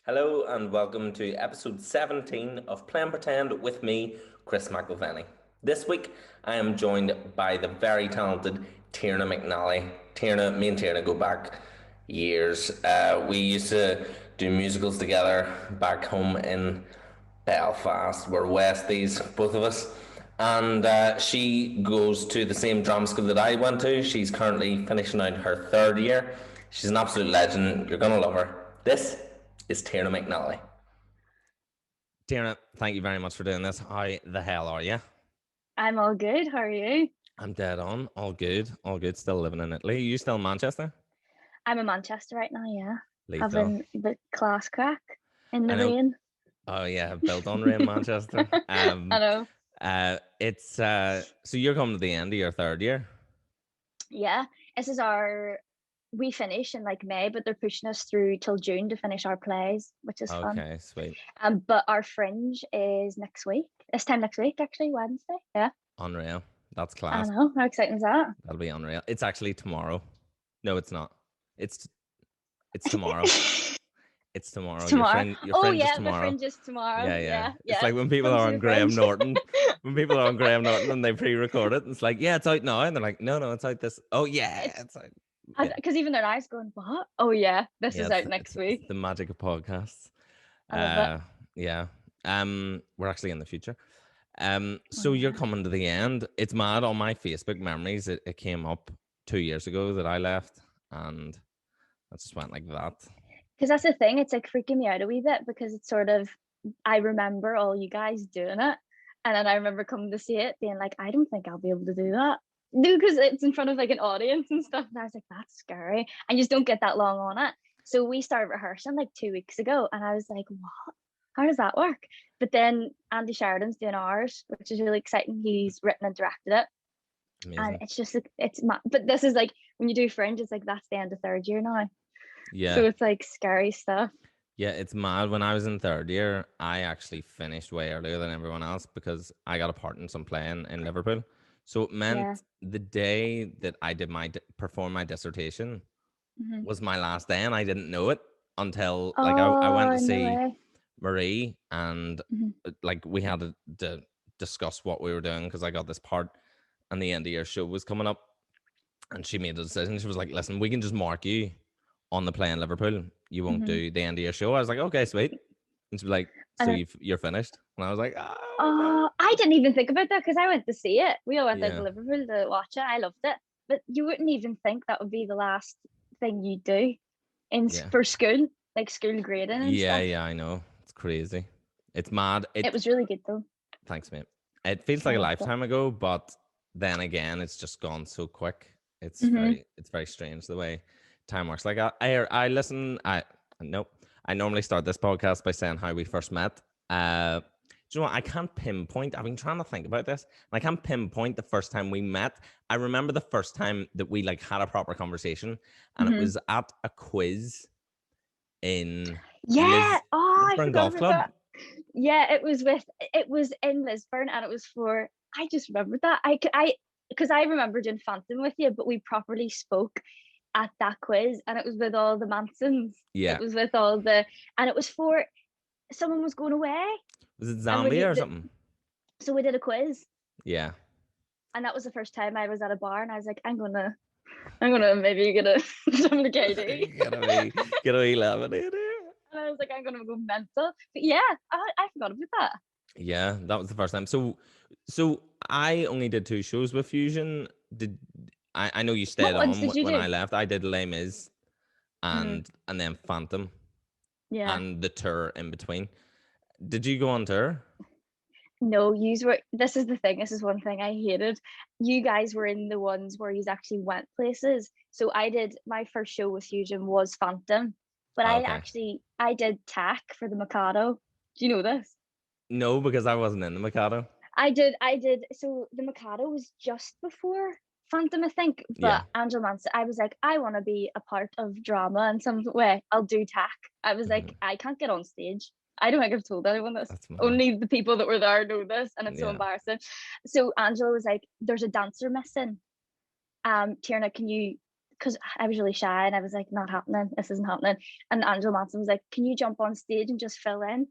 Hello and welcome to episode 17 of Playing Pretend with me, Chris McIlvenny. This week I am joined by the very talented Tierna McNally. Me and Tierna go back years. We used to do musicals together back home in Belfast. We're Westies, both of us. And she goes to the same drama school that I went to. She's currently finishing out her third year. She's an absolute legend. You're going to love her. This is Tierna McNally. Tierna, thank you very much for doing this. How the hell are you? I'm all good. How are you? I'm dead on. All good. All good. Still living in Italy. Are you still in Manchester? I'm in Manchester right now, yeah. Lethal. Having the class crack in I the know. rain. Oh yeah, built on rain, Manchester. I know. It's so you're coming to the end of your third year. Yeah. This is we finish in like May, but they're pushing us through till June to finish our plays, which is fun. Okay, sweet. But our fringe is next week. This time next week, actually, Wednesday. Yeah. Unreal. That's I class. know. How exciting is that? That'll be unreal. It's actually tomorrow. No, it's not. It's it's tomorrow. It's It's tomorrow. Your tomorrow. friend your Oh friend is yeah, the tomorrow. fringe is tomorrow. Yeah, yeah. Yeah, It's yeah. like when people Come are see on the Graham fringe. Norton. When people are on Graham Norton and they pre-record it, and it's like, yeah, it's out now, and they're like, no, it's out this. Oh yeah, It's it's out. Yeah, because even their eyes going, what? Oh yeah, this yeah. is It's out next it's it's week. the magic of podcasts. I love it. Yeah. We're actually in the future. Oh So you're yeah. coming to the end. It's mad on my Facebook memories. It came up 2 years ago that I left, and I just went like that. Because that's the thing, it's like freaking me out a wee bit because it's sort of I remember all you guys doing it. And then I remember coming to see it being like, I don't think I'll be able to do that. No, because it's in front of like an audience and stuff. And I was like, that's scary. And you just don't get that long on it. So we started rehearsing like 2 weeks ago and I was like, what? How does that work? But then Andy Sheridan's doing ours, which is really exciting. He's written and directed it. And Amazing. it's just like but this is like when you do fringe, it's like that's the end of third year now. Yeah. So it's like scary stuff. Yeah, it's mad. When I was in third year, I actually finished way earlier than everyone else because I got a part in some playing in Liverpool. So it meant Yeah. the day that I did perform my dissertation Hmm. was my last day, and I didn't know it until like I went Oh, to no see way. Marie, and Hmm. like we had to discuss what we were doing because I got this part, and the end of year show was coming up, and she made a decision. She was like, "Listen, we can just mark you on the play in Liverpool. You won't Hmm. do the end of your show." I was like, "Okay, sweet." And she was like, "So And you're finished?" And I was like, "Oh no." I didn't even think about that because I went to see it. We all went out to Yeah, Liverpool to watch it. I loved it. But you wouldn't even think that would be the last thing you do yeah, for school, like school grading and yeah, stuff. yeah. I know it's crazy. It's mad. It It was really good though. Thanks, mate. It feels I like a loved it. lifetime ago, but then again, it's just gone so quick. Hmm. It's very strange the way time works. Like I listen. I nope. I normally start this podcast by saying how we first met. Do you know what? I can't pinpoint. I've been trying to think about this, and I can't pinpoint the first time we met. I remember the first time that we like had a proper conversation, and it Hmm. was at a quiz in Yeah. Oh, I Lisburn forgot Golf about that. Club. Yeah, it was in Lisburn and it was for I just remembered that. Because I remember doing Phantom with you, but we properly spoke at that quiz and it was with all the Mansons. It Yeah, was with all the and it was for someone was going away was it and we Zambia or something? so we did a quiz Yeah. and that was the first time I was at a bar and I was like, I'm gonna maybe get a some to KD. Gotta be laminated. And I was like, I'm gonna go mental. But yeah, I forgot about that. Yeah, that was the first time. So I only did two shows with Fusion. Did I know you What stayed ones on did you when do? I left. I did Les Mis Hmm. and then Phantom Yeah. and the tour in between. Did you go on tour? No, yous were. This is the thing. This is one thing I hated. You guys were in the ones where you actually went places. So I did my first show with Fusion was Phantom, but Okay. I did Tack for the Mikado. Do you know this? No, because I wasn't in the Mikado. I did. So the Mikado was just before Phantom, I think. Yeah. But Angela Manson, I was like, I want to be a part of drama in some way. I'll do Tack. I was Mhm. like, I can't get on stage. I don't think I've told anyone this. That's mad. Only the people that were there know this, and it's so Yeah. embarrassing. So Angela was like, "There's a dancer missing. Tierna, can you because I was really shy and I was like, not happening. This isn't happening. And Angela Manson was like, can you jump on stage and just fill in?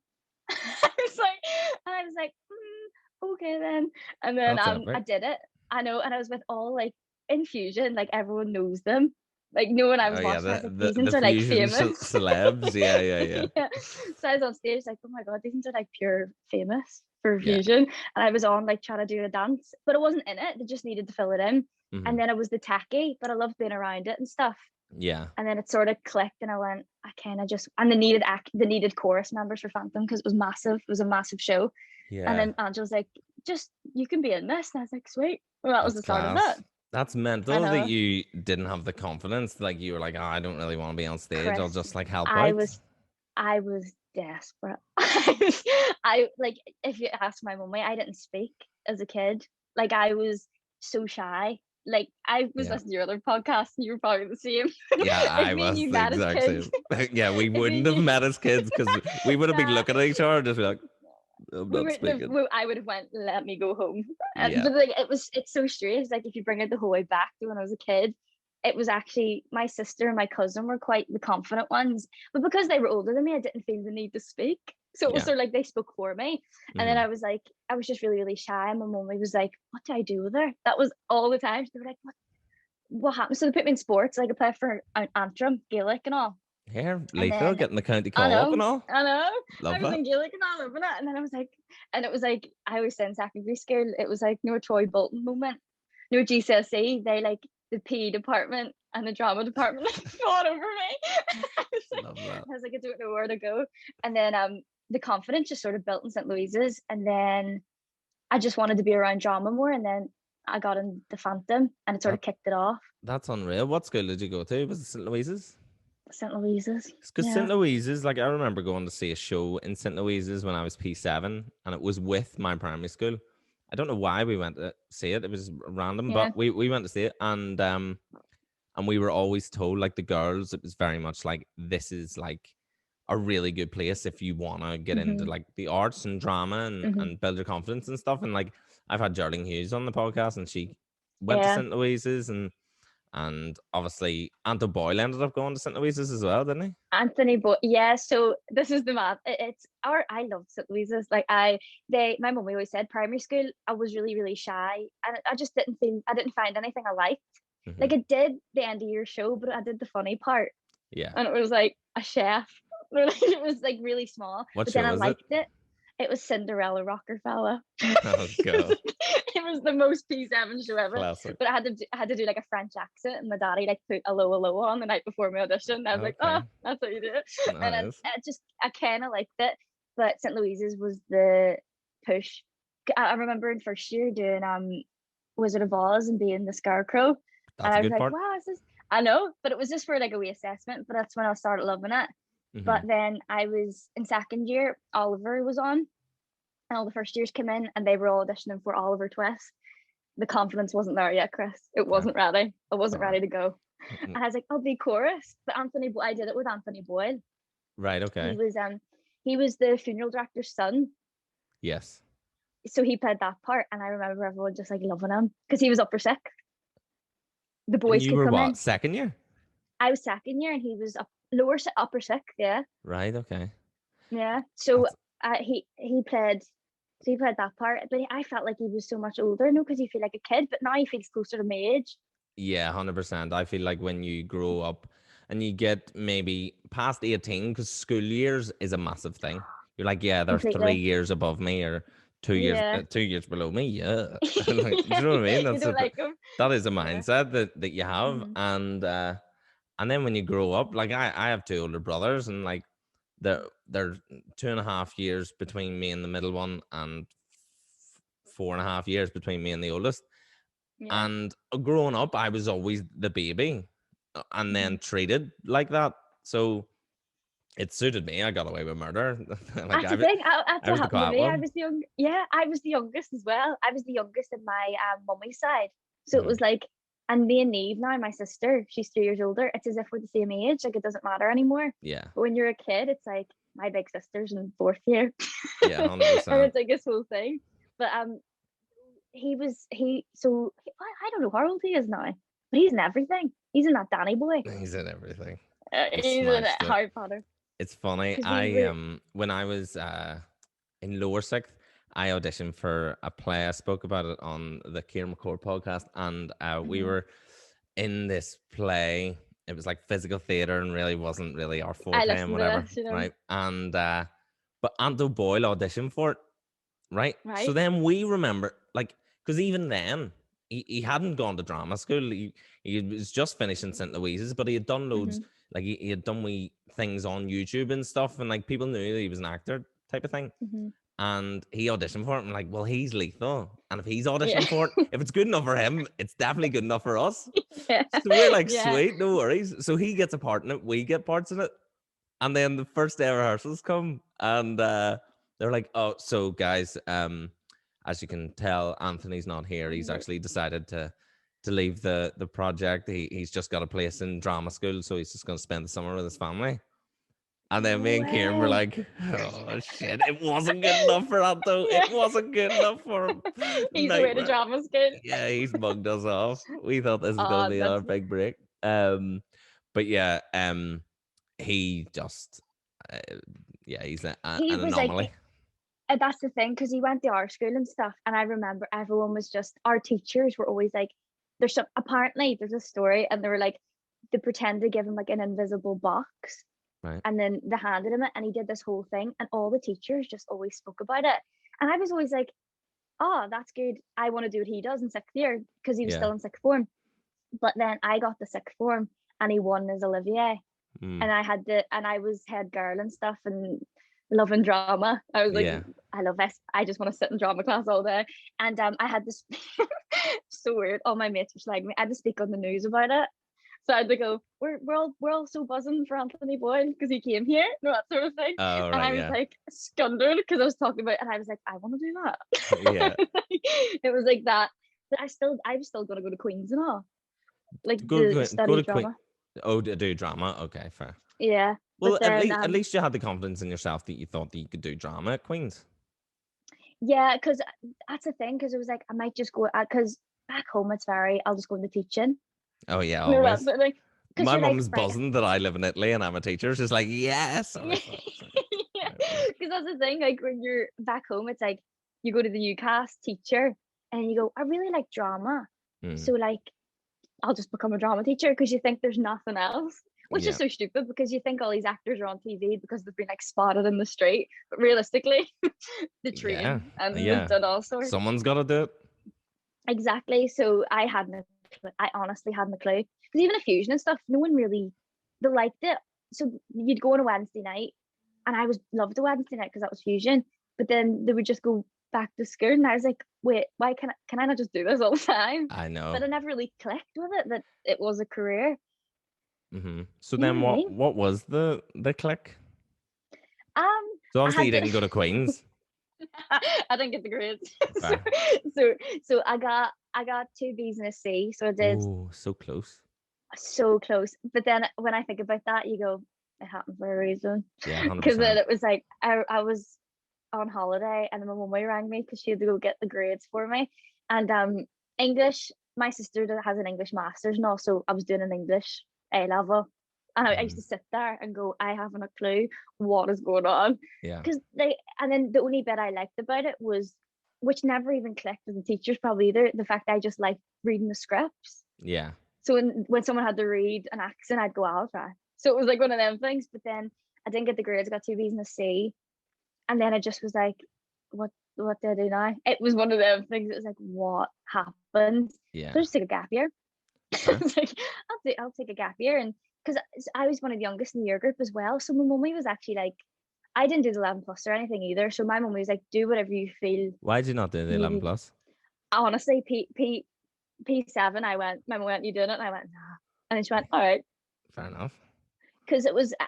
I was like, okay then. And then That's I epic. did it. I know, and I was with all like Infusion, like everyone knows them. Like no one I Oh was yeah, watching, I was like, these the ones are like fusion famous. celebs. Yeah, yeah, yeah, Yeah. So I was on stage like, oh my god, these ones are like pure famous for yeah. Fusion. And I was on like trying to do a dance, but it wasn't in it. They just needed to fill it in. And Hmm. then it was the tacky, but I loved being around it and stuff. Yeah, And then it sort of clicked, and I went, I kind of just, and the needed chorus members for Phantom because it was massive. It was a massive show. And yeah. then Angela's like, just you can be in this. And I was like, sweet. Well, that was That's the start of it. class. That's I mental that know, you didn't have the confidence. Like you were like, oh, I don't really want to be on stage. I'll Chris. just like help I out. was I was desperate. I like if you ask my mummy, I didn't speak as a kid. Like I was so shy. Like I was Yeah. listening to your other podcast and you were probably the same. Yeah, If I me and was you the met as exact kids, same. Yeah, we if me wouldn't and have you met as kids because we would have been nah, looking at each other, just be like, I'm we not wouldn't have speaking. I would have went, let me go home. Yeah. But like it's so strange. Like if you bring it the whole way back to when I was a kid, it was actually my sister and my cousin were quite the confident ones. But because they were older than me, I didn't feel the need to speak. So it was Yeah. sort of like they spoke for me. And then Hmm. I was like, I was just really, really shy. And my mum was like, what do I do with her? That was all the time. They were like, what happened? So they put me in sports. Like I played for Antrim, Gaelic and all. Here, And lethal, then getting the county I call up and know, all. I know. I Love was that. in Gaelic and all over it. And then I was like, and it was like, I always said in secondary school, it was like, no Troy Bolton moment. No GCSE, they like the PE department and the drama department like fought over me. Love that. I was like, I don't know where to go. And then the confidence just sort of built in St. Louise's. And then I just wanted to be around drama more. And then I got in the Phantom and it sort That of kicked it off. that's unreal. What school did you go to? Was it St. Louise's? St. Louise's. Because St. Yeah. Louise's, like I remember going to see a show in St. Louise's when I was P7, and it was with my primary school. I don't know why we went to see it. It was random, Yeah. but we went to see it, and we were always told, like the girls, it was very much like this is like a really good place if you want to get into Hmm. like the arts and drama Hmm. and build your confidence and stuff. And like I've had Geraldine Hughes on the podcast, and she went to Yeah. St. Louise's, and obviously Anto Boyle ended up going to St. Louise's as well, didn't he? Anthony, but yeah, so this is the math. It's our I loved St. Louise's. Like my mum always said primary school, I was really, really shy. And I just I didn't find anything I liked. Hmm. Like I did the end of year show, but I did the funny part. Yeah. And it was like a chef. It was like really small. What But then show I was it? liked it. It was Cinderella Rockefeller. Oh god, It was the most P7 show ever. classic. But I had to do like a French accent, and my daddy like put a low on the night before my audition. And I was like, Okay, oh, that's how you do it. And nice. I kind of liked it. But St. Louise's was the push. I remember in first year doing Wizard of Oz and being the Scarecrow, and That's a I was good like, part. wow, is this? I know, but it was just for like a wee assessment. But that's when I started loving it. Hmm. But then I was in second year, Oliver was on, and all the first years came in and they were all auditioning for Oliver Twist. The confidence wasn't there yet, Chris. It Okay, wasn't ready. I wasn't all right. ready to go. Mhm. And I was like, I'll be chorus. But I did it with Anthony Boyle. Right. He Okay. was he was the funeral director's son. Yes. So he played that part, and I remember everyone just like loving him because he was upper sixth. The And boys you could were come what, in. second year? I was second year, and he was upper sixth. Yeah, Right. Okay. yeah. So That's he played. So he played that part, but I felt like he was so much older. No, because he feel like a kid, but now he feels closer to my age. Yeah, 100%. I feel like when you grow up and you get maybe past 18, because school years is a massive thing. You're like, yeah, they're three Completely. years above me or Yeah. 2 years below me. Yeah. Like, do you know what I mean? You don't like him. That is a Yeah. mindset that you have. Hmm. And then when you grow up, like I have two older brothers, and like they're 2.5 years between me and the middle one, and 4.5 years between me and the oldest. Yeah. And growing up, I was always the baby, and Hmm. then treated like that. So it suited me. I got away with murder. Like That's the thing. That's I what was the happened to quiet me. one. I was the youngest as well. I was the youngest in my mummy's side. So it Mhm. was like, and me and Neve now, my sister, she's 3 years older. It's as if we're the same age. Like it doesn't matter anymore. Yeah, But when you're a kid, it's like my big sister's in fourth year, yeah, and 100%. it's like this whole thing. But he was he. So I don't know how old he is now, but he's in everything. He's in that Danny boy. He's in everything. He He's in smashed it. Harry Potter. It's funny. Because we I were. when I was in lower sixth, I auditioned for a play. I spoke about it on the Kieran McCord podcast, and we Mhm. were in this play. It was like physical theatre and really wasn't really our I forte and listened to whatever, this, you know. right? And but Anto Boyle auditioned for it, right? So Right. then we remember, like, because even then he hadn't gone to drama school. He was just finishing St. Louise's, but he had done loads, Mhm. like he had done wee things on YouTube and stuff, and like people knew that he was an actor type of thing. Mhm. And he auditioned for it. And I'm like, well, he's lethal. And if he's Yeah. auditioning for it, if it's good enough for him, it's definitely good enough for us. Yeah. So we're like, Yeah. sweet, no worries. So he gets a part in it, we get parts in it. And then the first day of rehearsals come, and they're like, oh, so guys, as you can tell, Anthony's not here. He's actually decided to leave the project. He's just got a place in drama school, so he's just going to spend the summer with his family. And then No me and Kieran were way. like, oh shit, it wasn't good enough for Anto. Yeah. It wasn't good enough for him. He's away to Nightmare. drama school. Yeah, he's mugged us off. We thought this was gonna Oh, be our that's. big break. But yeah, he just yeah, he's an He was like, anomaly. that's the thing, because he went to our school and stuff, and I remember everyone was just, our teachers were always like, there's some, apparently there's a story, and they were like, they pretend to give him like an invisible box, Right. and then they handed him it, and he did this whole thing, and all the teachers just always spoke about it, and I was always like, oh, that's good, I want to do what he does in sixth year, because he was Yeah. still in sixth form. But then I got the sixth form, and he won his Olivier, and I was head girl and stuff, and loving drama. I was like, Yeah. I love this. I just want to sit in drama class all day. And I had this so weird. All my mates were like me. I had to speak on the news about it. So I had to go, we're all so buzzing for Anthony Boyle because he came here, you know, that sort of thing. Oh, And I right, was yeah. like scundered because I was talking about, and I was like, I want to do that. Yeah. It was like that. But I'm still gonna go to Queen's and all, like Go to study to drama. Oh, to do drama. Okay, fair. Yeah. Well, But then at least you had the confidence in yourself that you thought that you could do drama at Queen's. yeah, because that's the thing, because it was like I might just go, because back home it's very, I'll just go into teaching. Oh yeah, You know, that always. sort of thing. Because My you're like, mum's right. buzzing that I live in Italy and I'm a teacher. She's like, yes. Yeah, because that's the thing. Like when you're back home, it's like you go to the UCAS teacher and you go, I really like drama, so like I'll just become a drama teacher, because you think there's nothing else, which is so stupid, because you think all these actors are on TV because they've been like spotted in the street, but realistically, they train and they've done all sorts. Someone's got to do it. Exactly. So I honestly hadn't a clue, because even a fusion and stuff, no one really, they liked it. So you'd go on a Wednesday night, and I loved the Wednesday night because that was fusion. But then they would just go back to school, and I was like, wait, why can I not just do this all the time? I know. But I never really clicked with it that it was a career. So then, what was the click? So obviously you didn't go to Queen's. I didn't get the grades. so I got 2 B's and a C. So I did. Oh, so close. So close. But then when I think about that, you go, it happened for a reason. Yeah, 100%. Because then it was like I was on holiday, and then my mum rang me because she had to go get the grades for me. And English, my sister has an English master's, and also I was doing an English A level. And I used to sit there and go, I haven't a clue what is going on. Yeah. Because and then the only bit I liked about it was, which never even clicked with the teachers probably either, the fact I just liked reading the scripts. Yeah. So when someone had to read an accent, I'd go, I'll try. So it was like one of them things. But then I didn't get the grades. I got 2 B's and a C. And then it just was like, what do I do now? It was one of them things. It was like, what happened? Yeah. So I just take a gap year. I was like, I'll take a gap year. And because I was one of the youngest in the year group as well. So my mummy was actually like, I didn't do the 11 plus or anything either. So my mummy was like, do whatever you feel. Why did you not do the 11 plus? Honestly, P7, my mum went, you doing it? And I went, nah. And then she went, all right. Fair enough. Because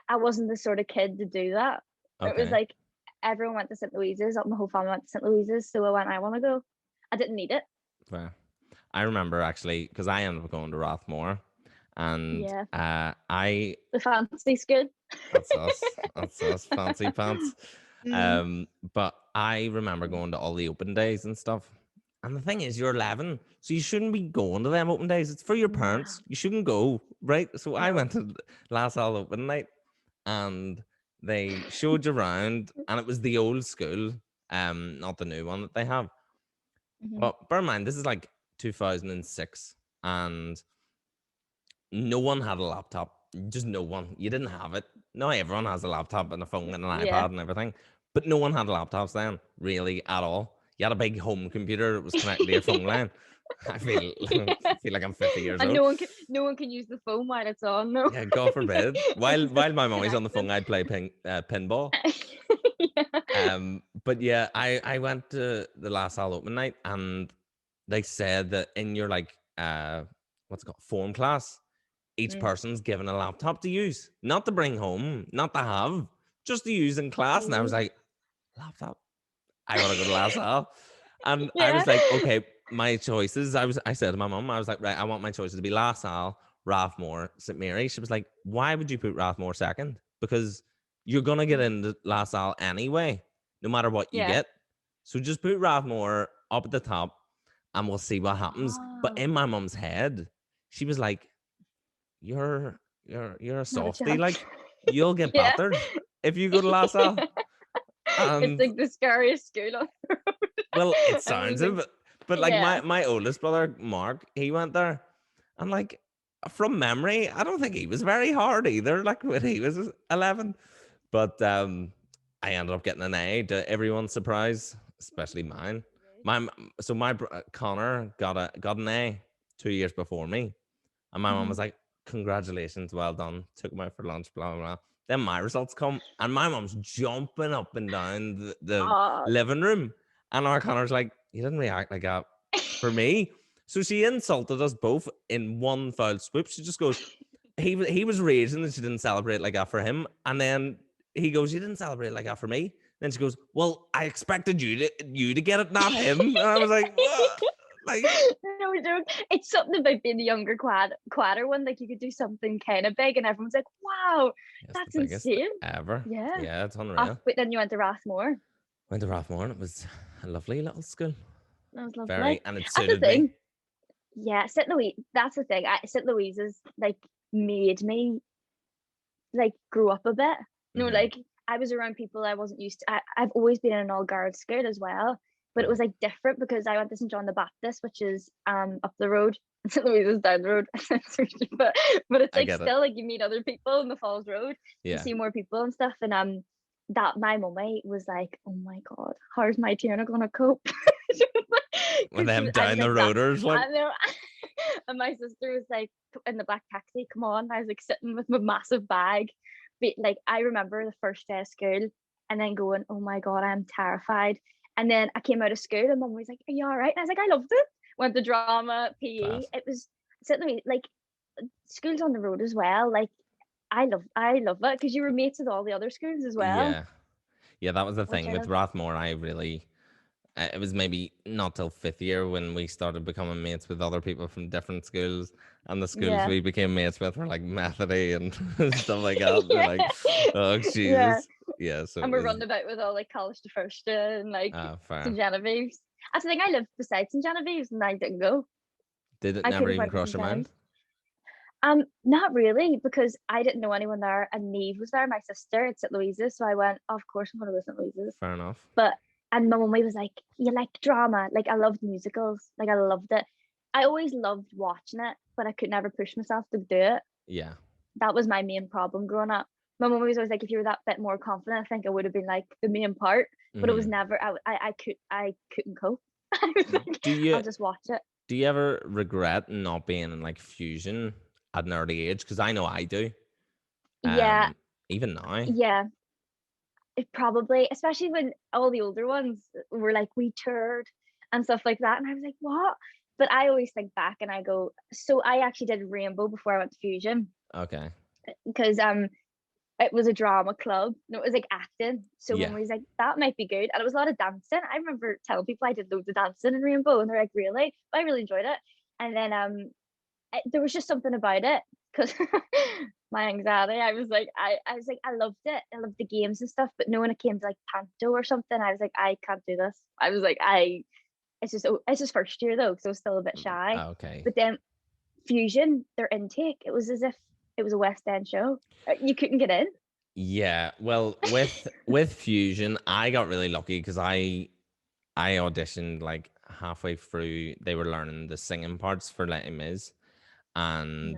I wasn't the sort of kid to do that. Okay. It was like, everyone went to St. Louise's, my whole family went to St. Louise's. So I went, I want to go. I didn't need it. Fair. I remember actually, because I ended up going to Rathmore. And the fancy school. That's us, fancy pants. But I remember going to all the open days and stuff. And the thing is, you're 11, so you shouldn't be going to them open days. It's for your No, parents. You shouldn't go, right? So I no. went to last all open night, and they showed you around, and it was the old school, not the new one that they have. Hmm. But bear in mind, this is like 2006, and no one had a laptop. Just no one. You didn't have it. Now everyone has a laptop and a phone and an Yeah. iPad and everything. But no one had laptops then, really, at all. You had a big home computer that was connected to your phone line. I feel feel like I'm 50 years And old. no one can use the phone while it's on. No, Yeah, God forbid. it's While my mommy's on the disconnected. phone, I'd play pinball. Yeah. But yeah, I went to the last Hall open night, and they said that in your like what's it called, form class, each Mm. person's given a laptop to use, not to bring home, not to have, just to use in class. And I was Really? like, laptop? I want to go to last Hall. And I Yeah. was like, okay, my choices. I said to my mum, I was like, right, I want my choices to be last Hall, Rathmore, St Mary. She was like, why would you put Rathmore second? Because you're gonna get into last Hall anyway, no matter what you Yeah. get. So just put Rathmore up at the top, and we'll see what happens. But Oh, in my mum's head, she was like, you're a not a softie. chance. Like, you'll get Yeah. battered if you go to last Hall. It's And like the scariest school on the well, it road. sounds it, Like, but like yeah. my oldest brother, Mark, he went there. And like from memory, I don't think he was very hard either, like when he was 11. But I ended up getting an A to everyone's surprise, especially mine. Connor got an A 2 years before me. And my mom Mm-hmm. was like, congratulations, well done. Took him out for lunch, blah, blah, blah. Then my results come, and my mom's jumping up and down the Oh. living room. And our Connor's like, you didn't react like that for me. So she insulted us both in one foul swoop. She just goes, he was raging that she didn't celebrate like that for him. And then he goes, you didn't celebrate like that for me. Then she goes, well, I expected you to get it, not him. And I was like, what? Like, No joke. It's something about being the younger quadder one. Like you could do something kind of big, and everyone's like, "Wow, it's the that's biggest insane!" ever. Yeah. Yeah, it's Oh, unreal. but then you went to Rathmore. Went to Rathmore, and it was a lovely little school. That was lovely. Very, and it That's the suited me. thing. Yeah, St. Louise. That's the thing. St. Louise's like made me like grew up a bit. You know, Hmm. like I was around people I wasn't used to. I've always been in an all girls school as well, but it Hmm. was like different because I went to St. John the Baptist, which is up the road. St. Louise is down the road, but it's I like get it. still like you meet other people in the Falls Road, you Yeah. see more people and stuff, and that my mummy was like, oh my god, how's my Tierna gonna cope? With Because them I was down the like that, roaders, like, I know. And my sister was like in the black taxi, come on. I was like sitting with my massive bag. But like I remember the first day of school and then going, oh my God, I'm terrified. And then I came out of school and mum was like, are you all right? And I was like, I loved it. Went to drama, PE. class. It was certainly like schools on the road as well. Like I love it because you were mates with all the other schools as well, Yeah. Yeah, that was the which thing I with love. Rathmore. I really, it was maybe not till fifth year when we started becoming mates with other people from different schools, and the schools Yeah. we became mates with were like Methody and stuff like that. They're Yeah. like, oh Yeah. Jesus, yeah. So And it we're was running about with all like College de First and like fair. St. Genevieve's. That's the thing, I lived beside St. Genevieve's and I didn't go. Did it I could never have even went to cross St. your mind? Genevieve's. Not really, because I didn't know anyone there and Neve was there, my sister at St. Louise's. So I went, oh, of course I'm gonna go to St. Louise's. Fair enough. But and my mummy was like, you like drama? Like I loved musicals. Like I loved it. I always loved watching it, but I could never push myself to do it. Yeah. That was my main problem growing up. My mum was always like, if you were that bit more confident, I think I would have been like the main part. But it was Hmm. never. I couldn't cope. I was like, Do you I'll just watch it. do you ever regret not being in like fusion at an early age? Because I know I do. Yeah, Even now. yeah. It probably, especially when all the older ones were like, we toured and stuff like that, and I was like, what? But I always think back and I go, so I actually did Rainbow before I went to Fusion Okay. because it was a drama club and it was like acting. So when Yeah. we was like, that might be good. And it was a lot of dancing. I remember telling people I did loads of dancing in Rainbow and they're like, really? But I really enjoyed it. And then there was just something about it because my anxiety, I was like, I loved it. I loved the games and stuff. But no, when it came to like panto or something, I was like, I can't do this. I was like, it's his first year though, so still a bit shy. Okay. But then Fusion, their intake, it was as if it was a West End show. You couldn't get in. Yeah. Well, with Fusion, I got really lucky because I auditioned like halfway through. They were learning the singing parts for Les Mis, and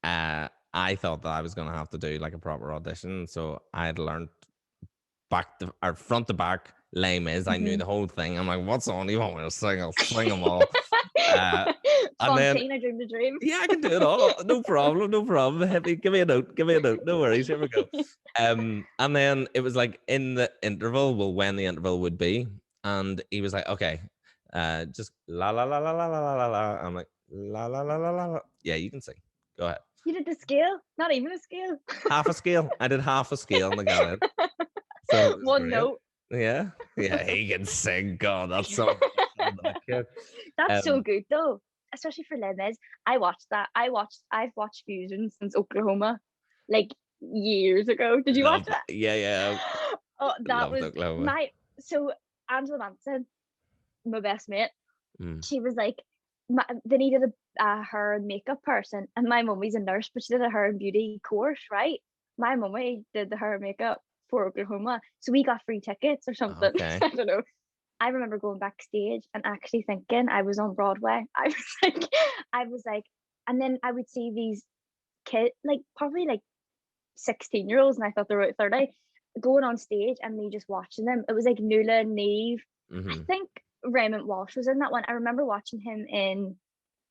Nice. I thought that I was gonna have to do like a proper audition. So I had learned front to back Les Mis. I knew the whole thing. I'm like, what's on? You want me to sing? I'll sing them all. And then Fontaine, I dreamed a dream. yeah, I can do it all. No problem. No problem. Happy. Give me a note. Give me a note. No worries. Here we go. And then it was like in the interval, well, when the interval would be, and he was like, okay, just la la la la la la la la. I'm like la la la la la la. Yeah, you can sing. Go ahead. You did the scale, not even a scale. Half a scale. I did half a scale and I got it. So one note. Yeah, he can sing. God, that's so. That's so good though, especially for Les Mis. I've watched Fusion since Oklahoma, like years ago. Did you watch that? Yeah. Oh, that was Oklahoma. So Angela Manson, my best mate. She was like, they needed a hair and makeup person, and my mummy's a nurse, but she did a hair and beauty course, right? My mummy did the hair and makeup for Oklahoma, so we got free tickets or something. Okay. I don't know. I remember going backstage and actually thinking I was on Broadway. I was like, and then I would see these kids, like probably like 16-year-olds, and I thought they were 30, going on stage and me just watching them. It was like Nuala, Neve. I think Raymond Walsh was in that one. I remember watching him in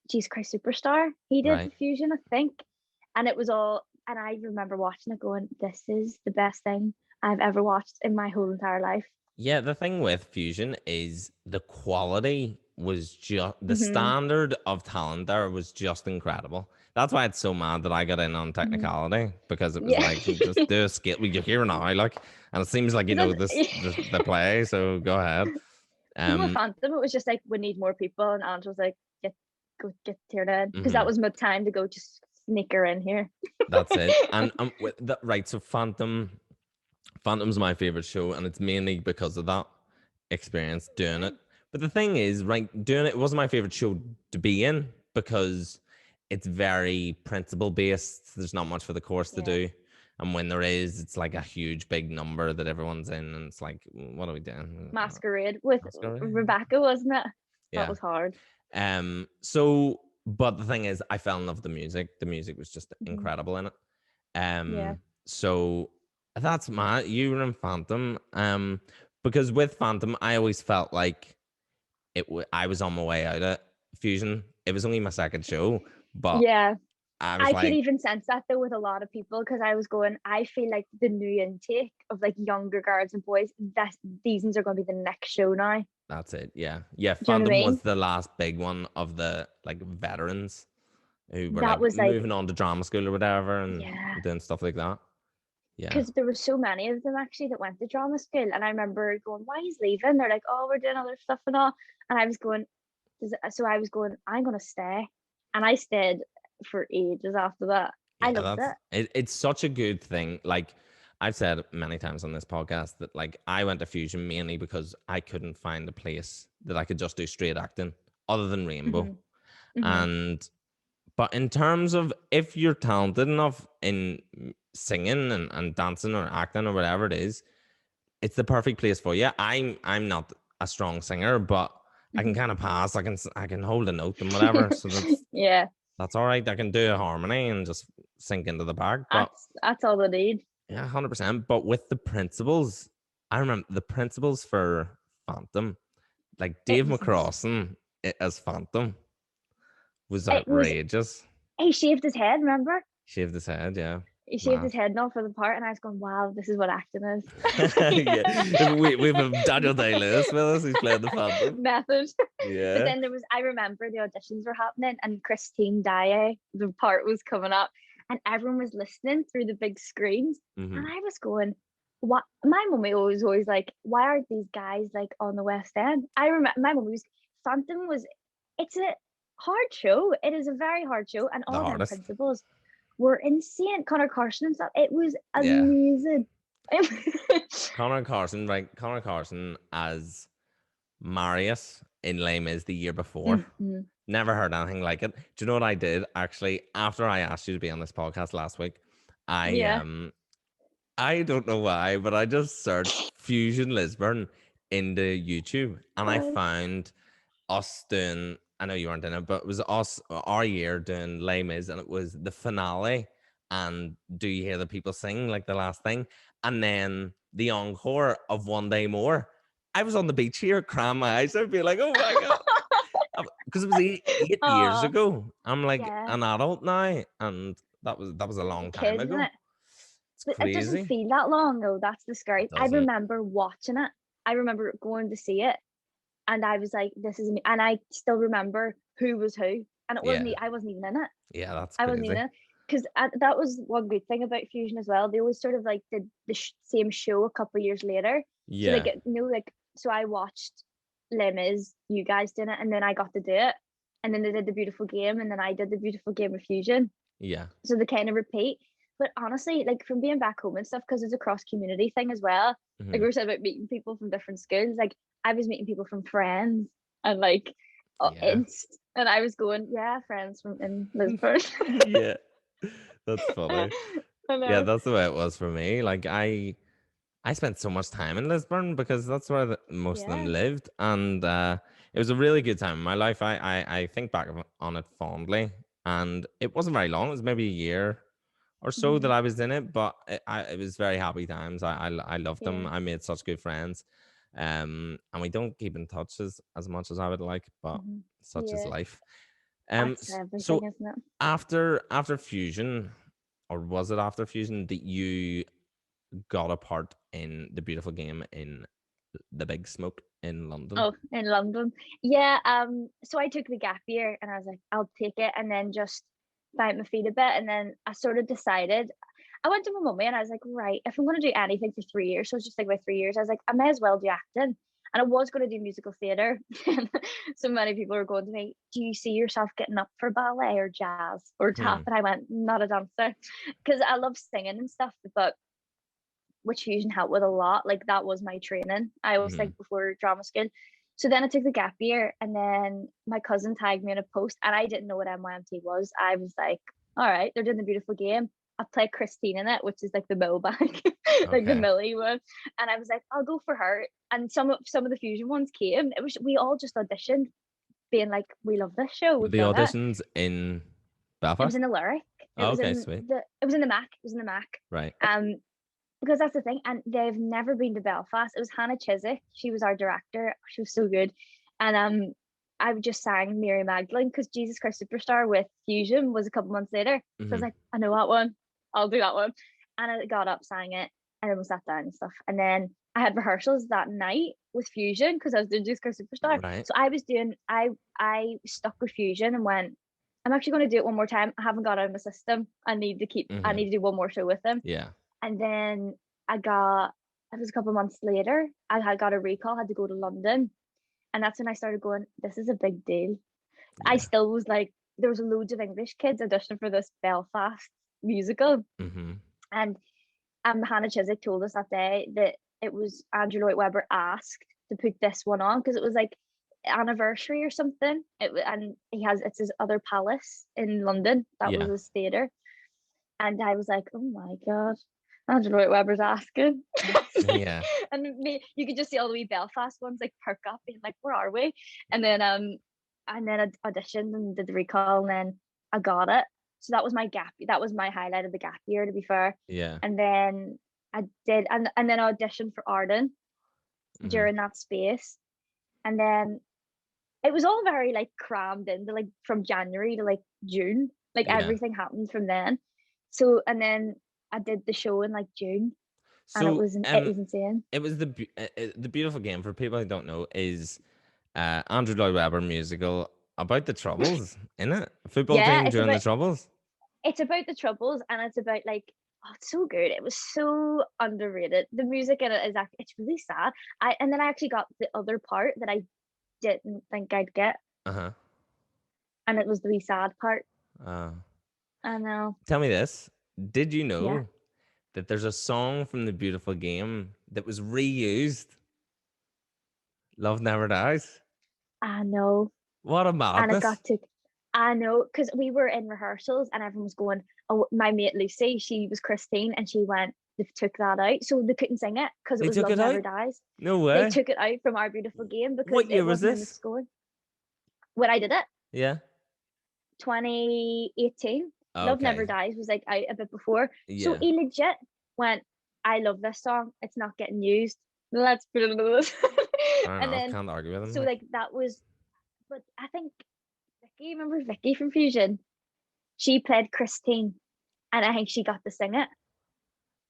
Jesus Christ Superstar. He did Fusion, I think. And it was all, and I remember watching it going, this is the best thing I've ever watched in my whole entire life. Yeah, the thing with Fusion is the quality was just, the standard of talent there was just incredible. That's why it's so mad that I got in on technicality, because it was like, just do a skit. You're here now, like, and it seems like you know this the play, so go ahead. With Phantom, it was just like, we need more people, and Angela was like, go get Tierna in, because that was my time to go just sneak her in here. That's it. And right, so Phantom's my favorite show, and it's mainly because of that experience doing it. But the thing is, right, doing it wasn't my favorite show to be in because it's very principle based. There's not much for the course to do. And when there is, it's like a huge big number that everyone's in, and it's like, what are we doing? Masquerade with Rebecca, wasn't it? Yeah. That was hard. So, but the thing is, I fell in love with the music. The music was just incredible in it. So that's you were in Phantom. Because with Phantom, I always felt like I was on my way out of Fusion. It was only my second show, but I could even sense that though with a lot of people, because I was going, I feel like the new intake of like younger girls and boys, these are going to be the next show now. That's it. Yeah. Phantom was the last big one of the like veterans who were moving on to drama school or whatever and doing stuff like that. Yeah. Because there were so many of them actually that went to drama school, and I remember going, why he's leaving? They're like, oh, we're doing other stuff and all. And I was going, I'm going to stay. And I stayed for ages after that. I loved it. It's such a good thing. Like I've said many times on this podcast that like I went to Fusion mainly because I couldn't find a place that I could just do straight acting other than Rainbow. But in terms of if you're talented enough in singing and dancing or acting or whatever it is, it's the perfect place for you. I'm not a strong singer, but I can kind of pass. I can hold a note and whatever. So that's all right. I can do a harmony and just sink into the bag. But that's all they need. Yeah, 100%. But with the principals, I remember the principals for Phantom, like Dave McCrossan as Phantom was outrageous. He shaved his head, remember? Shaved his head, yeah. He shaved his head now for the part, and I was going, wow, this is what acting is. We have Daniel Day-Lewis with us, who's playing the Phantom. Method. Yeah. But then I remember the auditions were happening, and Christine Daae, the part was coming up, and everyone was listening through the big screens. And I was going, what? My mummy was always like, why aren't these guys like on the West End? I remember my mummy Phantom it's a hard show. It is a very hard show, and all the principals were insane. Connor Carson and stuff. It was amazing. Connor Carson as Marius in Les Mis the year before. Mm-hmm. Never heard anything like it. Do you know what I did actually? After I asked you to be on this podcast last week, I Yeah. I don't know why, but I just searched Fusion Lisburn into YouTube and I God. found us doing, I know you weren't in it, but it was us, our year doing Les Mis, and it was the finale. And do you hear the people sing like the last thing? And then the encore of One Day More. I was on the beach here, crying my eyes. I'd be like, oh my God. Because it was 8 years Oh, ago. I'm like yeah. an adult now. And that was a Like a long kid, time isn't ago. it? It's But it doesn't crazy. feel that long though. That's the It scary. I doesn't. remember watching it. I remember going to see it, and I was like, "This is me." And I still remember who was who, and it wasn't Yeah. me. I wasn't even in it. Yeah, that's I wasn't even crazy. in it because that was one good thing about Fusion as well. They always sort of like did the same show a couple of years later. So Yeah. like like so I watched Les Mis, you guys did it, and then I got to do it, and then they did the Beautiful Game, and then I did the Beautiful Game of Fusion. Yeah. So they kind of repeat. But honestly, like from being back home and stuff, because it's a cross community thing as well. Like Hmm. we were saying about meeting people from different schools. Like I was meeting people from Friends and like Yeah. Inst, and I was going, yeah, friends from in Lisbon. Yeah. That's funny. I Yeah, know. that's the way it was for me. Like I spent so much time in Lisburn because that's where most of them Yeah. lived, and it was a really good time in my life. I think back on it fondly, and it wasn't very long. It was maybe a year or so that Mhm. I was in it, but it was very happy times. I loved them. Yeah. I made such good friends, and we don't keep in touch as much as I would like, but Mhm. such is Yeah. life. That's So everything, isn't it? after Fusion, or was it after Fusion that you got a part in the Beautiful Game in the Big Smoke in London? Oh, in London. Yeah, so I took the gap year and I was like, I'll take it and then just find my feet a bit. And then I sort of decided I went to my mummy and I was like, right, if I'm gonna do anything for 3 years, so it's just like about 3 years, I was like, I may as well do acting. And I was gonna do musical theatre. And so many people were going to me, do you see yourself getting up for ballet or jazz or tap? Hmm. And I went, not a dancer. Because I love singing and stuff, but which Fusion helped with a lot. Like that was my training. I always Hmm. think before drama school. So then I took the gap year, and then my cousin tagged me in a post, and I didn't know what MYMT was. I was like, all right, they're doing the Beautiful Game. I play Christine in it, which is like the Millbank, like the Okay. Millie one. And I was like, I'll go for her. And some of the Fusion ones came. It was we all just auditioned, being like, we love this show, Were we've the done it. auditions in It was Belfast? in the lyric. It Oh, was okay, in sweet. the Mac. It was in the Mac. Right. Um, because that's the thing, and they've never been to Belfast. It was Hannah Chiswick. She was our director. She was so good, and I just sang Mary Magdalene because Jesus Christ Superstar with Fusion was a couple months later. So I was Hmm. like, I know that one. I'll do that one. And I got up, sang it, and then we sat down and stuff. And then I had rehearsals that night with Fusion because I was doing Jesus Christ Superstar. Right. So I was doing I stuck with Fusion and went. I'm actually going to do it one more time. I haven't got it out of my system. I Hmm. need to do one more show with them. Yeah. And then it was a couple of months later, I had got a recall, had to go to London. And that's when I started going, this is a big deal. I Yeah. still was like, there was loads of English kids auditioning for this Belfast musical. Hmm. And Hannah Chiswick told us that day that it was Andrew Lloyd Webber asked to put this one on because it was like anniversary or something. And it's his other palace in London. That was Yeah. his theatre. And I was like, oh my God, Andrew Lloyd Webber's asking. Yeah. And me, you could just see all the wee Belfast ones like perk up, being like, where are we? And then I auditioned and did the recall, and then I got it. So that was my gap. That was my highlight of the gap year, to be fair. Yeah. And then I did, and then I auditioned for Arden Hmm. during that space, and then it was all very like crammed into like from January to like June. Like Yeah. everything happened from then. So and then I did the show in like June, and So it was insane. it was the Beautiful Game, for people who don't know, is Andrew Lloyd Webber musical about the Troubles, in it? A football Yeah, team during the Troubles. it's about the troubles, and it's about like, oh, it's so good. It was so underrated. The music in it is actually, it's really sad. And then I actually got the other part that I didn't think I'd get, Uh-huh. and it was the wee sad part. Uh I know. Tell me this. Did you Yeah. know that there's a song from the Beautiful Game that was reused Love Never Dies. I know. What a And it madness. got to, I know, because we were in rehearsals and everyone was going, oh, my mate Lucy, she was Christine, and she went, they took that out. So they couldn't sing it because it They was took Love it out? Never Dies. No They way. took it out from Our Beautiful Game because What it year was wasn't in the this? score. When I did it, Yeah. 2018, Love Never Okay. Dies was like out a bit before. So Yeah. he legit went, I love this song. It's not getting used. Let's put it into this. Fair And enough. then, Can't argue with him. so Like like that was, but I think Vicky, remember Vicky from Fusion? She played Christine, and I think she got to sing it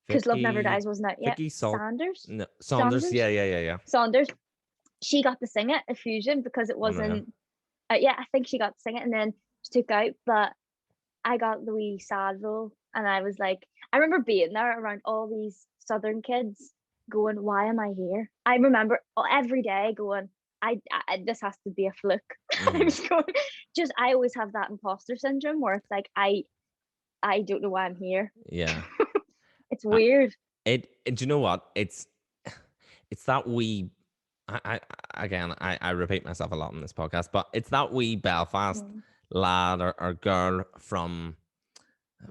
because Love Never Vicky, Dies wasn't out yet. Vicky Salt. Sanders, No, Saunders. Saunders, Yeah. Saunders. She got to sing it at Fusion because it Unreal. wasn't. Yeah, I think she got to sing it, and then she took out. But I got the wee sad role, and I was like, I remember being there around all these Southern kids, going, "Why am I here?" I remember every day going, I this has to be a fluke." I was going, just I always have that imposter syndrome where it's like I don't know why I'm here. Yeah. It's weird. Do you know what? It's that wee. I repeat myself a lot in this podcast, but it's that wee Belfast Mm. lad or girl from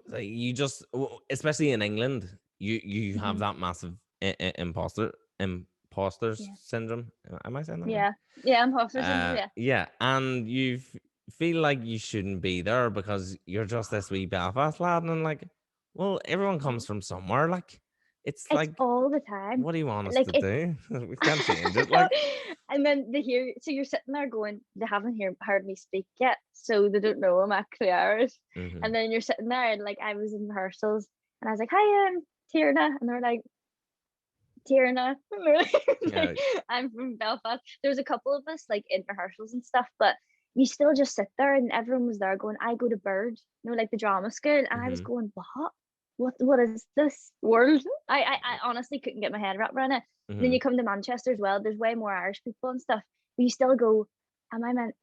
like, you just, especially in England, you have Mhm. that massive imposter Yeah. syndrome. Am I saying that right? Yeah, imposter syndrome. Yeah. Yeah, and feel like you shouldn't be there because you're just this wee Belfast lad, and like, well, everyone No. comes from somewhere. Like, it's It's like, all the time. what do you want us Like to it. do? We can't change it. Like, And then they hear, so you're sitting there going, they haven't heard me speak yet, so they don't know I'm actually Irish. hmm And then you're sitting there, and like I was in rehearsals, and I was like, "Hi, I'm Tierna," and they're like, "Tierna," and they're yeah, like, "I'm from Belfast." There's a couple of us like in rehearsals and stuff, but you still just sit there, and everyone was there going, "I go to Bird," like the drama school, and I was hmm going, "What? What is this world?" I honestly couldn't get my head wrapped around it. Then hmm you come to Manchester as well. There's way more Irish people and stuff, but you still go, "Am I meant?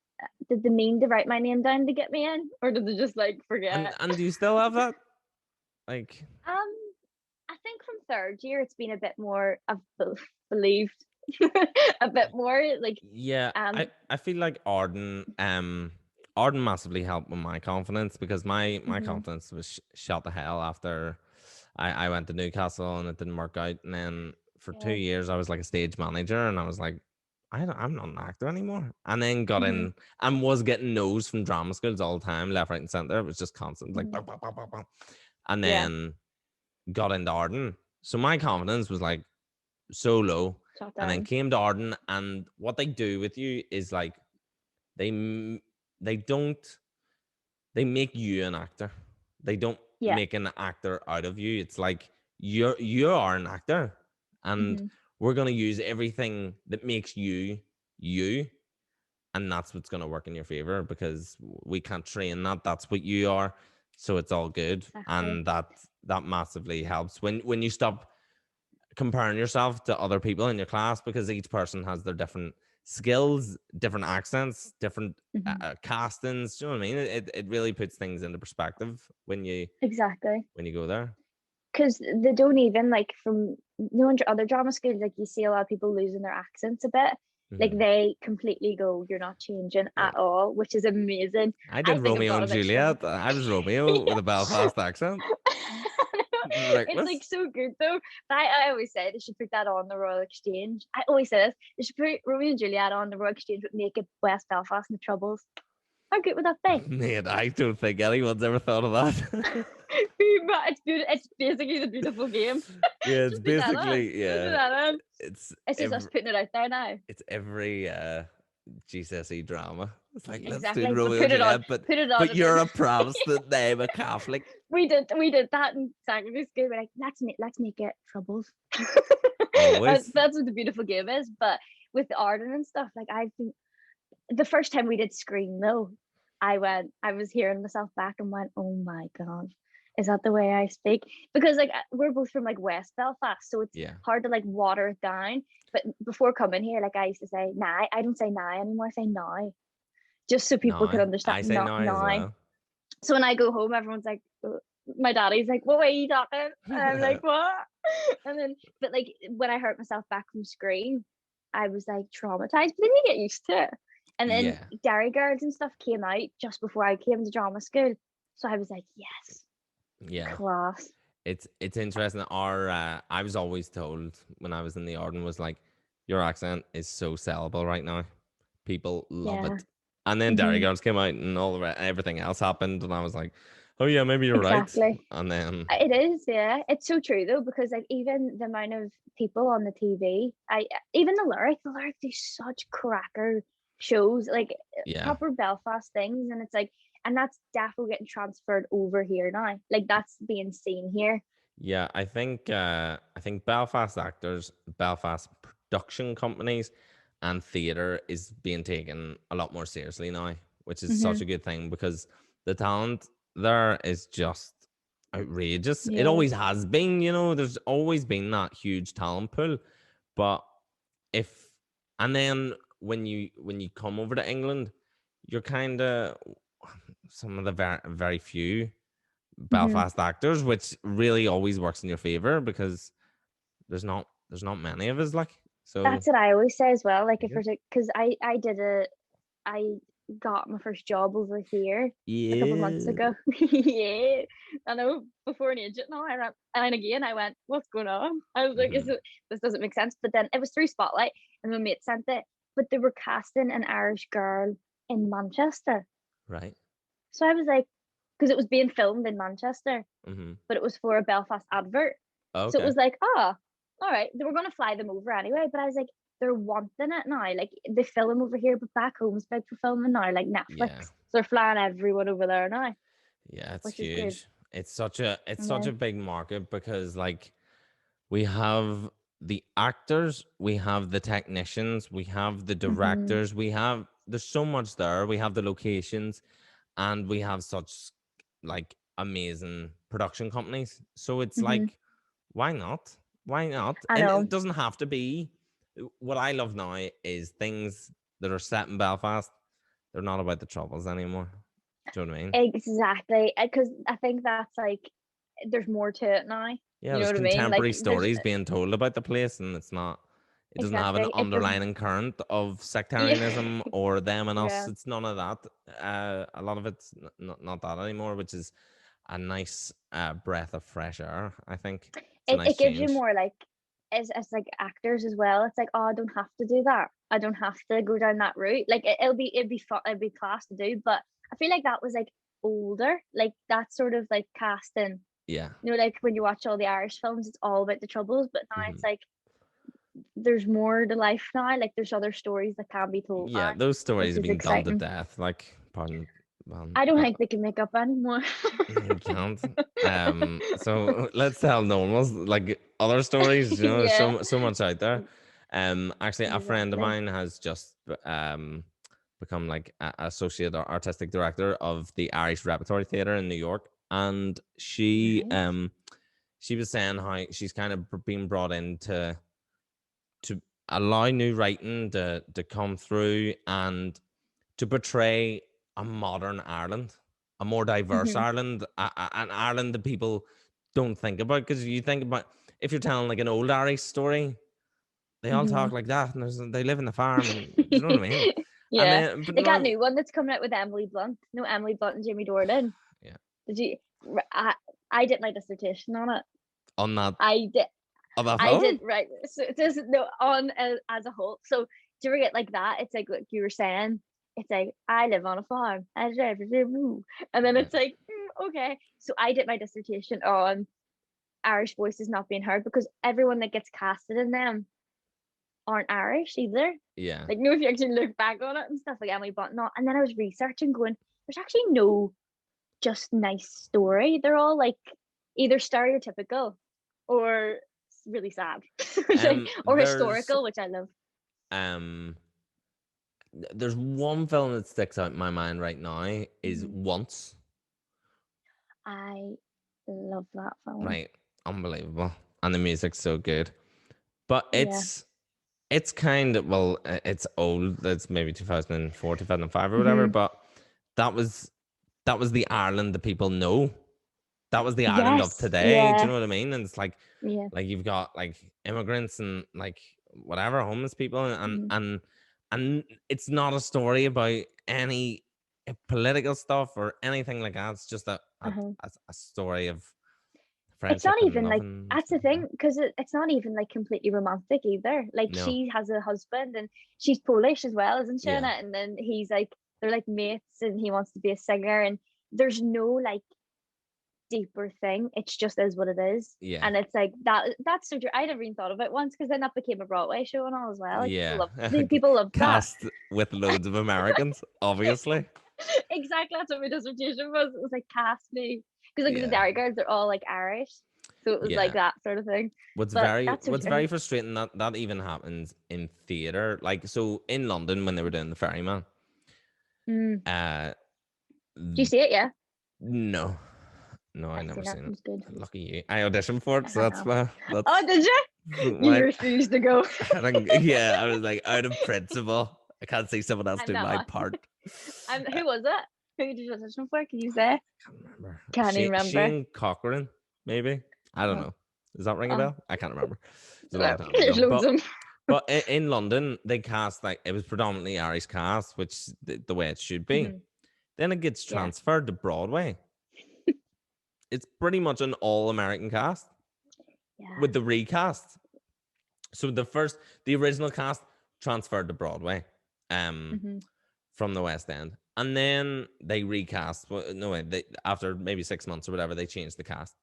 Did they mean to write my name down to get me in, or did they just like forget?" and do you still have that? Like, Um, I think from third year it's been a bit more. I've believed a bit more like yeah, I feel like Arden massively helped with my confidence because my mhm, confidence was shot to hell after I went to Newcastle and it didn't work out, and then for two yeah, years I was like a stage manager, and I was like, I'm not an actor anymore, and then got mhm, in and was getting no's from drama schools all the time, left, right, and center. It was just constant, like, mhm, bah, bah, bah, bah, bah. And yeah, then got into Arden, so my confidence was like so low, shut and then down. came to Arden, and what they do with you is like they they don't they make you an actor. They don't Yeah, make an actor out of you. It's like you are an actor, and mhm, we're gonna use everything that makes you you, and that's what's gonna work in your favor because we can't train that. That's what you are, so it's all good, exactly. and that massively helps when you stop comparing yourself to other people in your class because each person has their different skills, different accents, different Mhm, castings. Do you know what I mean? It really puts things into perspective exactly. when you go there. Because they don't even like from other drama schools, like you see a lot of people losing their accents a bit. Like hmm they completely go, "You're not changing Yeah, at all," which is amazing. I did I think I've Romeo got and a bit strong. Juliet. I was Romeo with a Belfast accent. It's Ridiculous. like so good though. But I always say they should put that on the Royal Exchange. I always say this. They should put Romeo and Juliet on the Royal Exchange, but make it West Belfast and the Troubles. How good would that be? Mate, I don't think anyone's ever thought of that. It's beautiful. It's basically the beautiful game. Yeah, it's Just put that on. basically Just put yeah. that on. It's It's just us every putting it out there now. it's every GCSE drama. It's like let's do Exactly. But Romeo and put it on. Juliet, but Put it on but and then you're a Protestant name, a Catholic. we did that in secondary school. We're like, let's make it Troubles. that's Always. that's what the beautiful game is. But with the Arden and stuff, like I've been the first time we did Scream though, I was hearing myself back and went, "Oh my god, is that the way I speak?" Because like we're both from like West Belfast, so it's Yeah. hard to like water it down. But before coming here, like I used to say nah, I don't say nah anymore. I say now, just so people could Now. understand. I say Not now as now. well. So when I go home, everyone's like, my daddy's like, "What are you talking?" And I'm like, "What?" And then, but like when I hurt myself back from Scream, I was like traumatized, but then you get used to it. And then Yeah. Dairy Girls and stuff came out just before I came to drama school, so I was like, yes, Yeah. class. It's interesting. I was always told when I was in the Arden was like, your accent is so sellable right now. People love Yeah. it. And then Dairy Hmm. Girls came out and everything else happened, and I was like, oh yeah, maybe you're right. Exactly. And then It is, yeah. It's so true though, because like even the amount of people on the TV, I even the lyric, do such cracker shows, like yeah, proper Belfast things, and it's like, and that's definitely getting transferred over here now. Like that's being seen here. yeah. I think Belfast actors, Belfast production companies, and theatre is being taken a lot more seriously now, which is such Hmm. a good thing because the talent there is just outrageous. It Yeah. always has been, there's always been that huge talent pool. But if and then when you come over to England, you're kind of some of the very, very few Hmm. Belfast actors, which really always works in your favor because there's not many of us, like, so That's what I always say as well. Like if yeah. there's a, because I got my first job over here a couple of months Yeah. ago. Yeah, I know. Before an agent, now I ran, and again I went, "What's going on?" I was like, Hmm. This doesn't make sense." But then it was through Spotlight, and my mate sent it. But they were casting an Irish girl in Manchester, Right. so I was like, because it was being filmed in Manchester, Hmm. but it was for a Belfast advert. So it Okay. was like, oh, all right, they were going to fly them over anyway. But I was like, they're wanting it now. Like they film over here, but back home's big for filming now, like Netflix. Yeah. So they're flying everyone over there now, Yeah, it's which is good. huge. It's such a Yeah. big market because, like, we have the actors, we have the technicians, we have the Hmm. directors, there's so much there. We have the locations, and we have such, like, amazing production companies. So it's Hmm. like, why not? Why not? I And it know. doesn't have to be. What I love now is things that are set in Belfast. They're not about the troubles anymore. Do you know what I mean? Exactly. Because I think that's like, there's more to it now. Yeah, You know there's what I mean? Like contemporary there's stories being told about the place, and it doesn't have an exactly, it doesn't. underlying current of Yeah. sectarianism or them and us. Yeah. It's none of that. A lot of it's not that anymore, which is a nice breath of fresh air. I think it's a It nice gives you change. more like, as like actors as well. It's like, oh, I don't have to do that. I don't have to go down that route. Like it'll be fun, it'll be class to do. But I feel like that was like older, like that sort of like casting. Yeah. You know, like when you watch all the Irish films, it's all about the troubles. But now Hmm. it's like there's more to life now. Like there's other stories that can be told Yeah, now, those stories which have is been done to exciting. death. Like, pardon, well, I don't but think they can make up anymore. you can't. So let's tell normals like other stories. There's Yeah, so much out there. Actually, a friend of exactly. mine has just become like associate or artistic director of the Irish Repertory Theatre in New York, and Nice. she was saying how she's kind of been brought in to allow new writing to come through and to portray a modern Ireland, a more diverse Hmm. Ireland, an Ireland that people don't think about. Because you think about, if you're telling like an old Irish story, they all Hmm. talk like that, and they live in the farm, and do you know what I mean? And Yeah, then, but they got a now, new one that's coming out with Emily Blunt. No, Emily Blunt and Jimmy Dornan. yeah, Did you? I I did my dissertation on it. on that I did. on that I did film, right. So just no on as a whole. So do you ever get like that? It's like you were saying. It's like I live on a farm. I drive a moo. And then yeah, it's like okay. So I did my dissertation on Irish voices not being heard because everyone that gets casted in them aren't Irish either. yeah, Like, no, if you actually look back on it and stuff like Emily Blunt, not. And then I was researching, going, there's actually no just nice story. They're all like either stereotypical or really sad, like, or there's historical, which I love. um there's one film that sticks out in my mind right now is Mhm. Once. I love that film. Right, unbelievable, and the music's so good. But Yeah. it's kind of, well, it's old. It's maybe 2004, 2005 or whatever. Hmm. But that was that was the Ireland that people know. That was the Ireland of Yes. today. Do you Yeah. know what I mean? And it's Yeah. like you've got like immigrants and like whatever, homeless people, Mhm. and it's not a story about any political stuff or anything like that. It's just Uh-huh. a story of It's friendship not and even like, loving and that's stuff the like that. thing, because it's not even like completely romantic either. Like No, she has a husband and she's Polish as well, isn't she? yeah, And then he's like, they're like mates and he wants to be a singer, and there's no like deeper thing. It's just is what it is. yeah, And it's like that's so true. I never even thought of it once, because then that became a Broadway show and all as well. Like yeah. people love that. Cast with loads of Americans, obviously. Exactly, that's what my dissertation was. It was like cast me, because like the Yeah, Derry girls, they're all like Irish, so it was like yeah. that sort of thing. But that's so What's very frustrating that that even happens in theater. Like, so in London when they were doing the Ferryman, mm. uh, Do you see it? Yeah, no, no, I I've never seen it. seen It it. was good. Lucky you. I auditioned for it, so I that's know. why. Oh, did you? You Why. refused to go. I think, yeah, I was like, out of principle, I can't see someone else I do my know. part. And I who was it? Who did you audition for? Can you say? can't remember. Can't even remember. Shane Cochran, maybe. I don't Oh, know. Does that ring a oh. bell? I can't remember. It's a long time There's ago. loads of them. But in London, they cast, like, it was predominantly Irish cast, which the way it should be. Mhm. Then it gets Yeah, transferred to Broadway. It's pretty much an all American cast yeah. with the recast. So the original cast transferred to Broadway, um, Hmm. from the West End, and then they recast. Well, no way. After maybe 6 months or whatever, they changed the cast,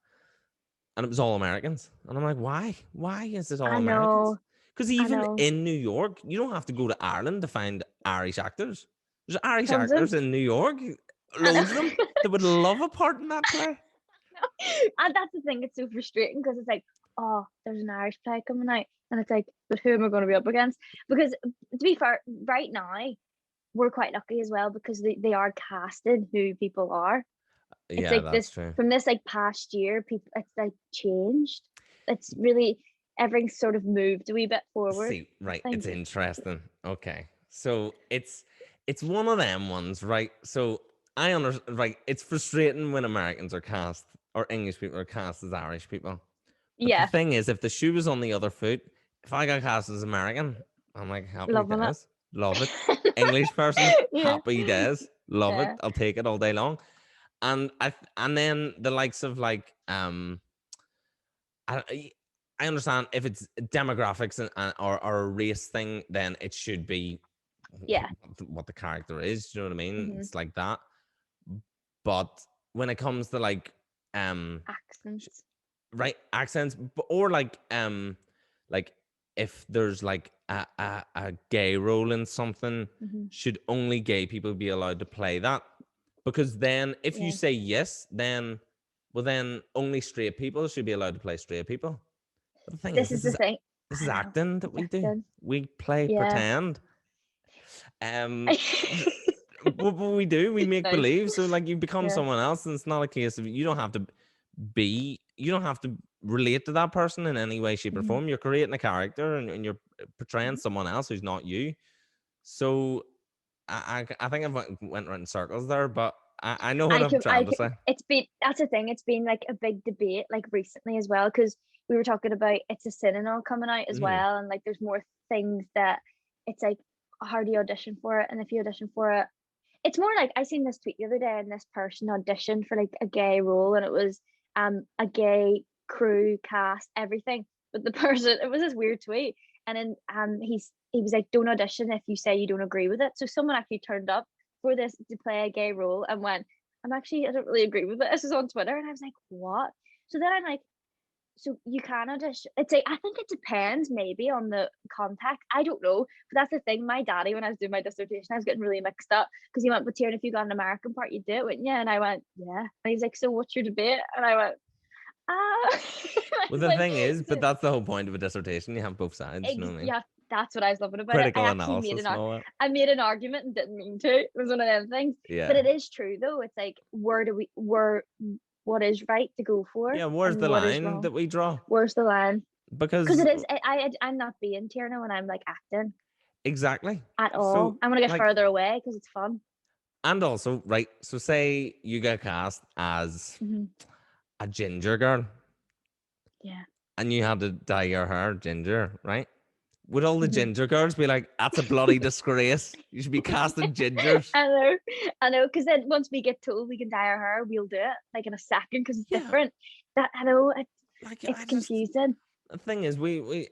and it was all Americans. And I'm like, why? Why is it all I Americans? know. Because I even know. in New York, you don't have to go to Ireland to find Irish actors. There's Irish Tons of them. actors in New York, I know. loads of them, that would love a part in that play. And that's the thing, it's so frustrating, because it's like, oh, there's an Irish play coming out. And it's like, but who am I going to be up against? Because to be fair, right now, we're quite lucky as well, because they are casting who people are. It's Yeah, like that's this, true. from this like past year, people, it's like changed. It's really, everything's sort of moved a wee bit forward, See, I right, it's think. interesting. Okay. So it's one of them ones, right? So I understand, right, it's frustrating when Americans are cast or English people are cast as Irish people. But the Yeah, thing is, if the shoe was on the other foot, if I got cast as American, I'm like, happy loving it. days. Love it. English person, Yeah, happy days. Love it. yeah. I'll take it all day long. And then the likes of like I understand if it's demographics or a race thing, then it should be Yeah. what the character is. Do you know what I mean? Hmm. It's like that. But when it comes to like um Accents. right accents, or like if there's like a gay role in something, Hmm. should only gay people be allowed to play that? Because then if you Yeah. say yes, then well then only straight people should be allowed to play straight people. But the thing is, This is the thing. this is I know. acting that It's we do. acting. We play Yeah. pretend. Um, what we do, we make Nice. believe. So like you become Yeah. someone else, and it's not a case of you don't have to you don't have to relate to that person in any way, shape, or Hmm. form. You're creating a character, and you're portraying Hmm. someone else who's not you. So I think I've went around in circles there, but I know what I'm I trying to can, say. it's been, that's the thing. It's been like a big debate, like recently as well, because we were talking about It's a Sin and all coming out as Hmm. well. And like, there's more things that it's like, how do you audition for it? And if you audition for it, it's more like, I seen this tweet the other day, and this person auditioned for like a gay role, and it was a gay crew cast, everything. But the person, it was this weird tweet. And then he was like, don't audition if you say you don't agree with it. So someone actually turned up for this to play a gay role and went, I don't really agree with it. This is on Twitter. And I was like, what? So then I'm like, so you can audition. It's like, I think it depends maybe on the contact. I don't know. But that's the thing. My daddy, when I was doing my dissertation, I was getting really mixed up, because he went, but Tierna, if you got an American part, you'd do it, wouldn't you? And I went, yeah. And he's like, so what's your debate? And I went, ah. I Well, was the like, thing is, but so, that's the whole point of a dissertation. You have both sides. You know what I mean? yeah, that's what I was loving about it. I Critical actually made analysis and all that. I made an argument and didn't mean to. It was one of them things. But Yeah. it is true though. It's like, where what is right to go for Yeah, where's and the what is line wrong? that we draw? Where's the line? Because Because it is, I'm not being Tierna when I'm like acting exactly. at So all. I want to get like, further away because it's fun. and also, right, so say you get cast as Hmm. a ginger girl Yeah. and you had to dye your hair ginger, right? would all the ginger girls be like, that's a bloody disgrace. You should be casting gingers. I know, because then once we get told we can dye our hair, we'll do it like in a second because it's different. That I know it's confusing. The thing is, we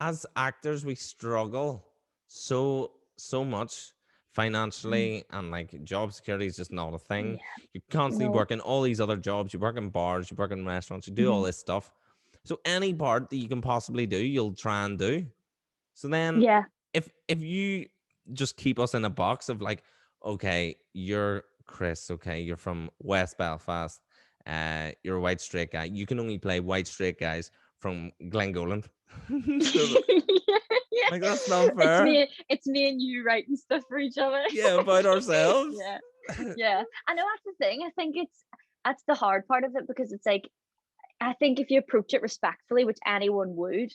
as actors we struggle so much financially, and like job security is just not a thing. Yeah. You're constantly working all these other jobs. You work in bars, you work in restaurants, you do all this stuff. So any part that you can possibly do, you'll try and do. So then, if you just keep us in a box of like, okay, you're Chris, okay, you're from West Belfast, you're a white straight guy. You can only play white straight guys from Glengoland. So, like, that's not fair. It's me and you writing stuff for each other. Yeah, about ourselves. Yeah. I know that's the thing. I think that's the hard part of it, because it's like, I think if you approach it respectfully, which anyone would,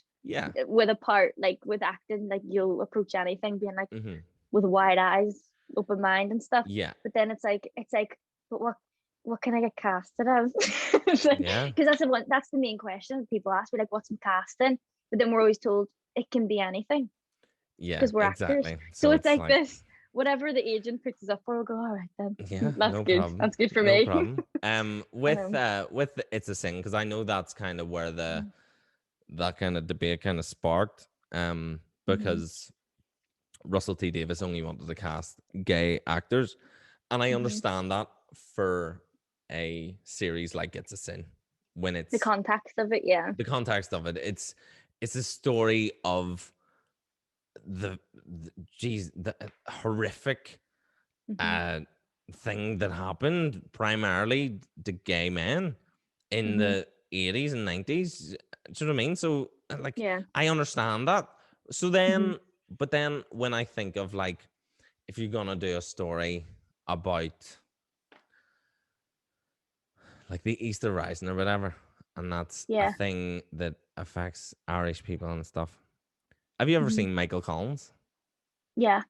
with a part like with acting, like you'll approach anything being like with wide eyes, open mind and stuff. Yeah. But then it's like, but what can I get casted as? Because that's the main question people ask. We're like, what's in casting? But then we're always told it can be anything. Yeah, because we're actors. So it's like this. Whatever the agent puts us up for, we'll go, all right then. Yeah, that's no good. problem. That's good for me. No problem. With It's a Sin, because I know that's kind of where that kind of debate kind of sparked. Because Russell T Davies only wanted to cast gay actors, and I understand that for a series like It's a Sin, when it's the context of it, the context of it, it's a story of the horrific thing that happened primarily to gay men in the 80s and 90s. Do you know what I mean? So like, I understand that. So then, but then when I think of like, if you're gonna do a story about like the Easter Rising or whatever, and that's a thing that affects Irish people and stuff. Have you ever seen Michael Collins? Yeah.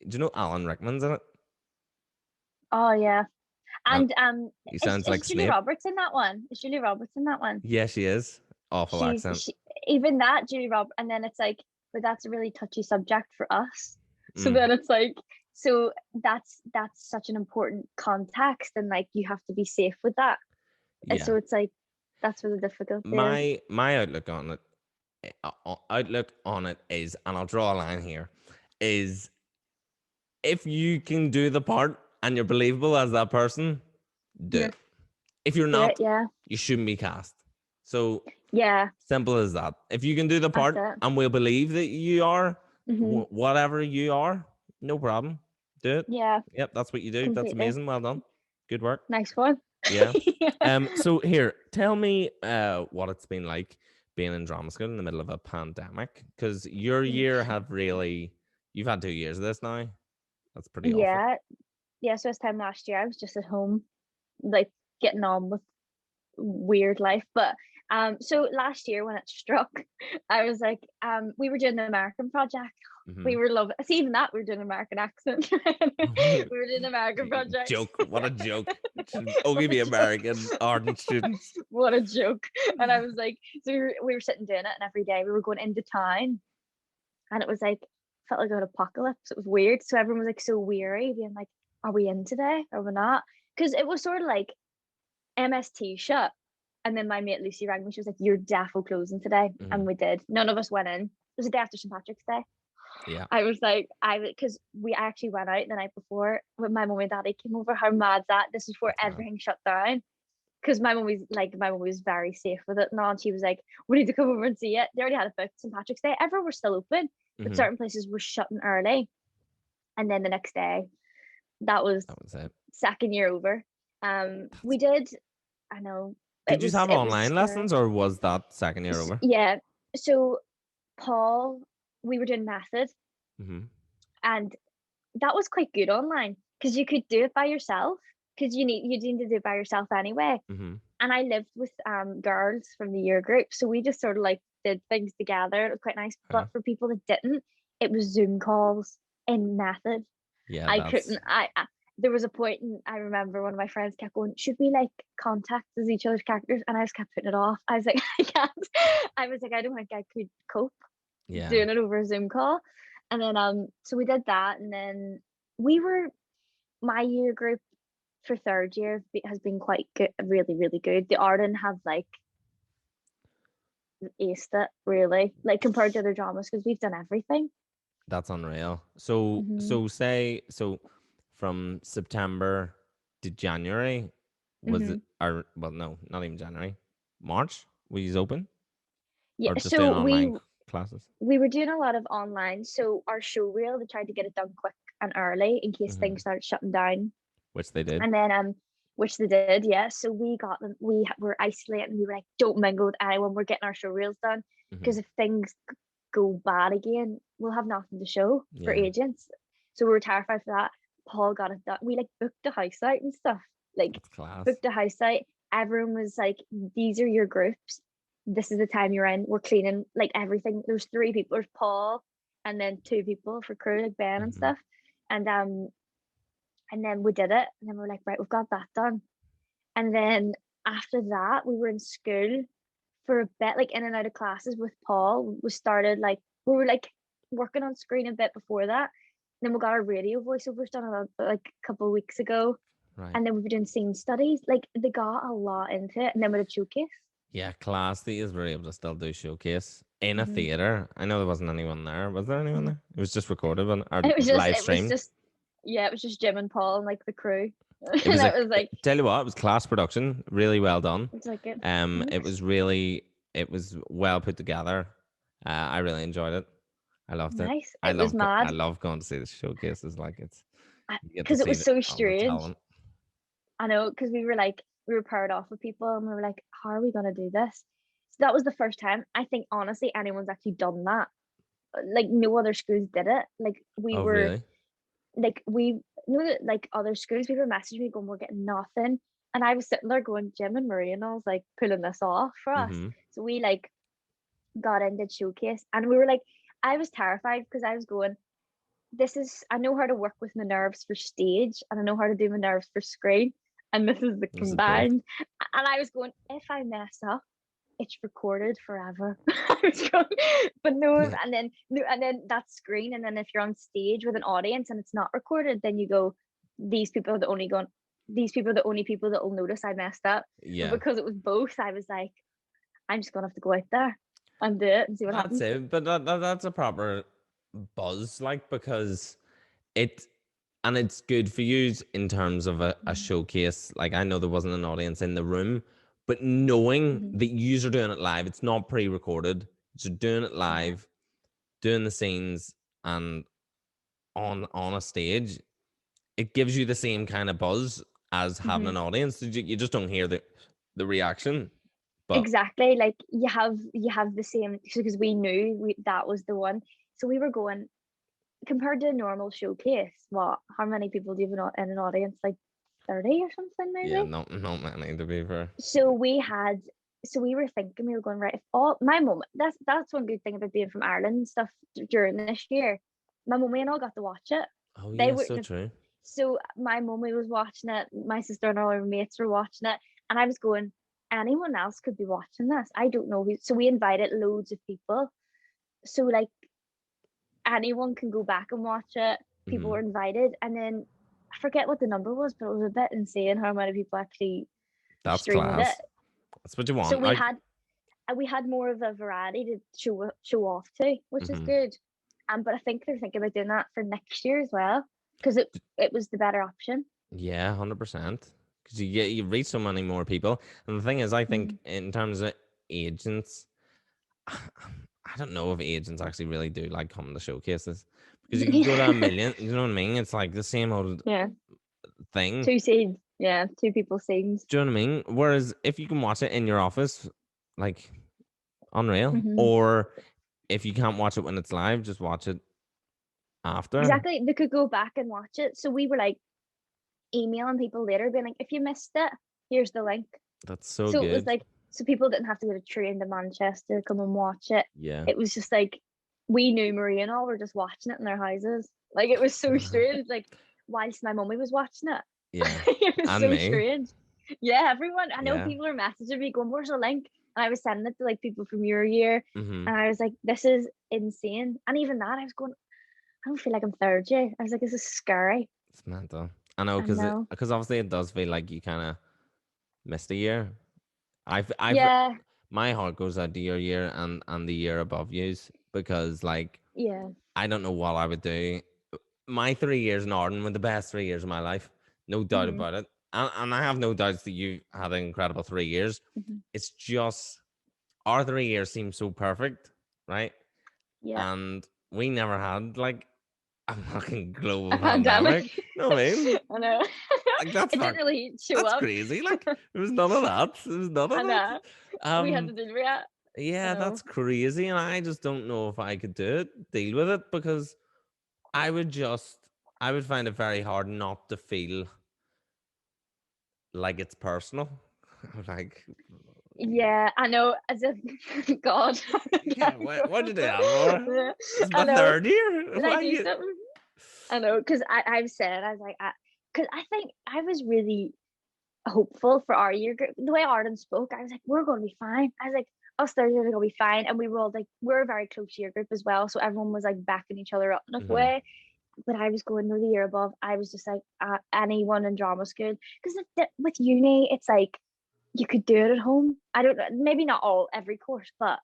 Do you know Alan Rickman's in it? Oh yeah. And he sounds like Julie Roberts in that one. Is Julie Roberts in that one? Yeah, she is. Awful accent. Even that, Julie Roberts, and then it's like, but that's a really touchy subject for us. So then it's like, so that's such an important context, and like you have to be safe with that. Yeah. And so it's like, that's where the difficulty is. My outlook on it is, and I'll draw a line here, is if you can do the part and you're believable as that person, do it. If you're not, you shouldn't be cast. So simple as that. If you can do the part and we'll believe that you are whatever you are, no problem. Do it. Yeah. Yep, that's what you do. Completely. That's amazing. Well done. Good work. Nice one. Yeah. So here, tell me what it's been like being in drama school in the middle of a pandemic, because your year you've had 2 years of this now. That's pretty awful. Yeah, so this time last year I was just at home, like getting on with weird life. But so last year when it struck, I was like, we were doing the American project. We were loving, see, even that we were doing an American accent. We were doing the American project. What a joke. Only be American Arden students. What a joke. And I was like, so we were sitting doing it, and every day we were going into town, and it was like, felt like an apocalypse. It was weird. So everyone was like so weary, being like, are we in today? Are we not? Because it was sort of like MST shut. And then my mate Lucy rang me. She was like, you're defo closing today. And we did. None of us went in. It was the day after St. Patrick's Day. Yeah. I was like, because we actually went out the night before when my mum and daddy came over. How mad's that? This is before everything shut down. Because my mum was very safe with it. And she was like, we need to come over and see it. They already had it booked St. Patrick's Day. Everywhere was still open, but certain places were shutting early. And then the next day, that was it. Second year over. We did, I know. Did you have online lessons, or was that second year over? Yeah. So Paul, we were doing method, and that was quite good online because you could do it by yourself, because you need to do it by yourself anyway. And I lived with girls from the year group, so we just sort of like did things together. It was quite nice. But for people that didn't, it was Zoom calls in method. Yeah, I couldn't. There was a point, and I remember one of my friends kept going, should we like contact as each other's characters? And I just kept putting it off. I was like, I can't. I was like, I don't think I could cope. Yeah. doing it over a Zoom call. And then so we did that, and then my year group for third year has been quite good, really, really good. The Arden have like aced it, really, like compared to other dramas, because we've done everything. That's unreal. So Hmm. so from September to January, was it, Hmm. or well, no, not even January, March, were you open Yeah, or just doing so online classes? we were doing a lot of online. So our show reel, they tried to get it done quick and early in case Hmm. things started shutting down. Which they did. And then which they did, yeah. So we got them. Were isolating. We were like, don't mingle with anyone. We're getting our show reels done, Hmm. because if things go bad again, we'll have nothing to show for Yeah, agents. So we were terrified for that. Paul got it done. We like booked the house out and stuff. Like that's class. booked the house out. Everyone was like, these are your groups. This is the time you're in. We're cleaning like everything. There's 3 people. There's Paul and then 2 people for crew, like Ben and Hmm. stuff. And then we did it. And then we were like, right, we've got that done. And then after that, we were in school for a bit, like in and out of classes with Paul. We were like working on screen a bit before that. And then we got our radio voiceovers done like a couple of weeks ago. Right. And then we were doing scene studies. Like they got a lot into it. And then with a showcase. Yeah, class. These were able to still do showcase in a Mm-hmm. theater. I know there wasn't anyone there. Was there anyone Mm-hmm. there? It was just recorded or And live it was streamed. just, yeah, it was just Jim and Paul and like the crew. It And was it was like, tell you what, it was class production, really well done. it's like it. It Thanks. was really, it was well put together. I really enjoyed it. I loved it. Nice. It was I mad. love going to see the showcases. Like you get to Because it see was so all the strange. talent. I know, because we were paired off with people and we were like, how are we gonna do this? So that was the first time I think honestly anyone's actually done that. Like no other schools did it. Like we Oh, were really? like we know that like other schools, people messaged me going, we're getting nothing. And I was sitting there going, Jim and Marie, and I was like pulling this off for us. Mm-hmm. So we like got into showcase and we were like, I was terrified because I was going, I know how to work with my nerves for stage and I know how to do my nerves for screen. And this is the This is both. combined. And I was going, if I mess up, it's recorded forever. I was going, but no, Yeah, and then that screen, and then if you're on stage with an audience and it's not recorded, then you go, these people are the only going these people are the only people that will notice I messed up. But yeah. because it was both, I was like, I'm just gonna have to go out there and do it and see what That's happens. it. But that's a proper buzz, like because it and it's good for you in terms of a showcase. Like I know there wasn't an audience in the room, but knowing Mm-hmm. that you're doing it live, it's not pre-recorded. You're doing it Yeah. live, doing the scenes and on a stage, it gives you the same kind of buzz as having Mm-hmm. an audience. You just don't hear the reaction. But Exactly, like you have the same, because we knew that was the one. So we were going, compared to a normal showcase, what, how many people do you have in an audience, like 30 or something yeah, maybe? not many to be fair. So we were thinking, we were going, right, if all my mum, that's one good thing about being from Ireland and stuff during this year, my mummy and all got to watch it. Oh They yeah, so wouldn't have. true. So my mummy was watching it, my sister and all her mates were watching it, and I was going, anyone else could be watching this. I don't know who. So we invited loads of people. So like anyone can go back and watch it. People Hmm. were invited, and then I forget what the number was, but it was a bit insane how many people actually That's streamed it. class. That's what you So want. Like, we had more of a variety to show off to, which is hmm, good. But I think they're thinking about doing that for next year as well, because it was the better option. yeah, 100%. Because you reach so many more people. And the thing is, I think Mm. in terms of agents, I don't know if agents actually really do like coming to showcases because you can go to a million. You know what I mean? It's like the same old Yeah, thing. two scenes. Yeah, two people scenes. Do you know what I mean? Whereas if you can watch it in your office, like unreal. Hmm. Or if you can't watch it when it's live, just watch it after. Exactly. They could go back and watch it. So we were like emailing people later, being like, if you missed it, here's the link. That's so So it was good. like, so people didn't have to go to train to Manchester, come and watch it. Yeah. It was just like, we knew Marie and all were just watching it in their houses. Like it was so strange. Like whilst my mummy was watching it, Yeah. it was And so me. strange. Yeah, everyone. I know Yeah. people are messaging me going, "Where's the link?" and I was sending it to like people from your year, Mm-hmm. and I was like, this is insane. And even that, I was going, I don't feel like I'm third year. I was like, this is scary. It's mental. I know, I know. because obviously it does feel like you kind of missed a year. I've Yeah, my heart goes out to your year and the year above yous because like yeah. I don't know what I would do. My 3 years in Arden were the best 3 years of my life, no doubt Hmm. about it. And I have no doubts that you had an incredible 3 years. Hmm. It's just our 3 years seem so perfect, right? Yeah. And we never had like a fucking global A pandemic. pandemic. No, I mean, I know. like that's It didn't fuck, really show that's up. crazy. Like there was none of that. There was none of I that. know. We had to Um, deal with that. I yeah, know. that's crazy, and I just don't know if I could deal with it because I would just, I would find it very hard not to feel like it's personal. Like, Yeah, I know. As if God. yeah, what did they have for? Yeah, It's I my know. third year. Did I Why do you? something? I know, because I've said, I was like, because I think I was really hopeful for our year group. The way Arden spoke, I was like, we're going to be fine. I was like, us Thursdays are going to be fine. And we were all like, we're a very close year group as well. So everyone was like backing each other up in a Hmm. way. But I was going no the year above. I was just like, anyone in drama school. Because with uni, it's like, you could do it at home. I don't know, maybe not every course, but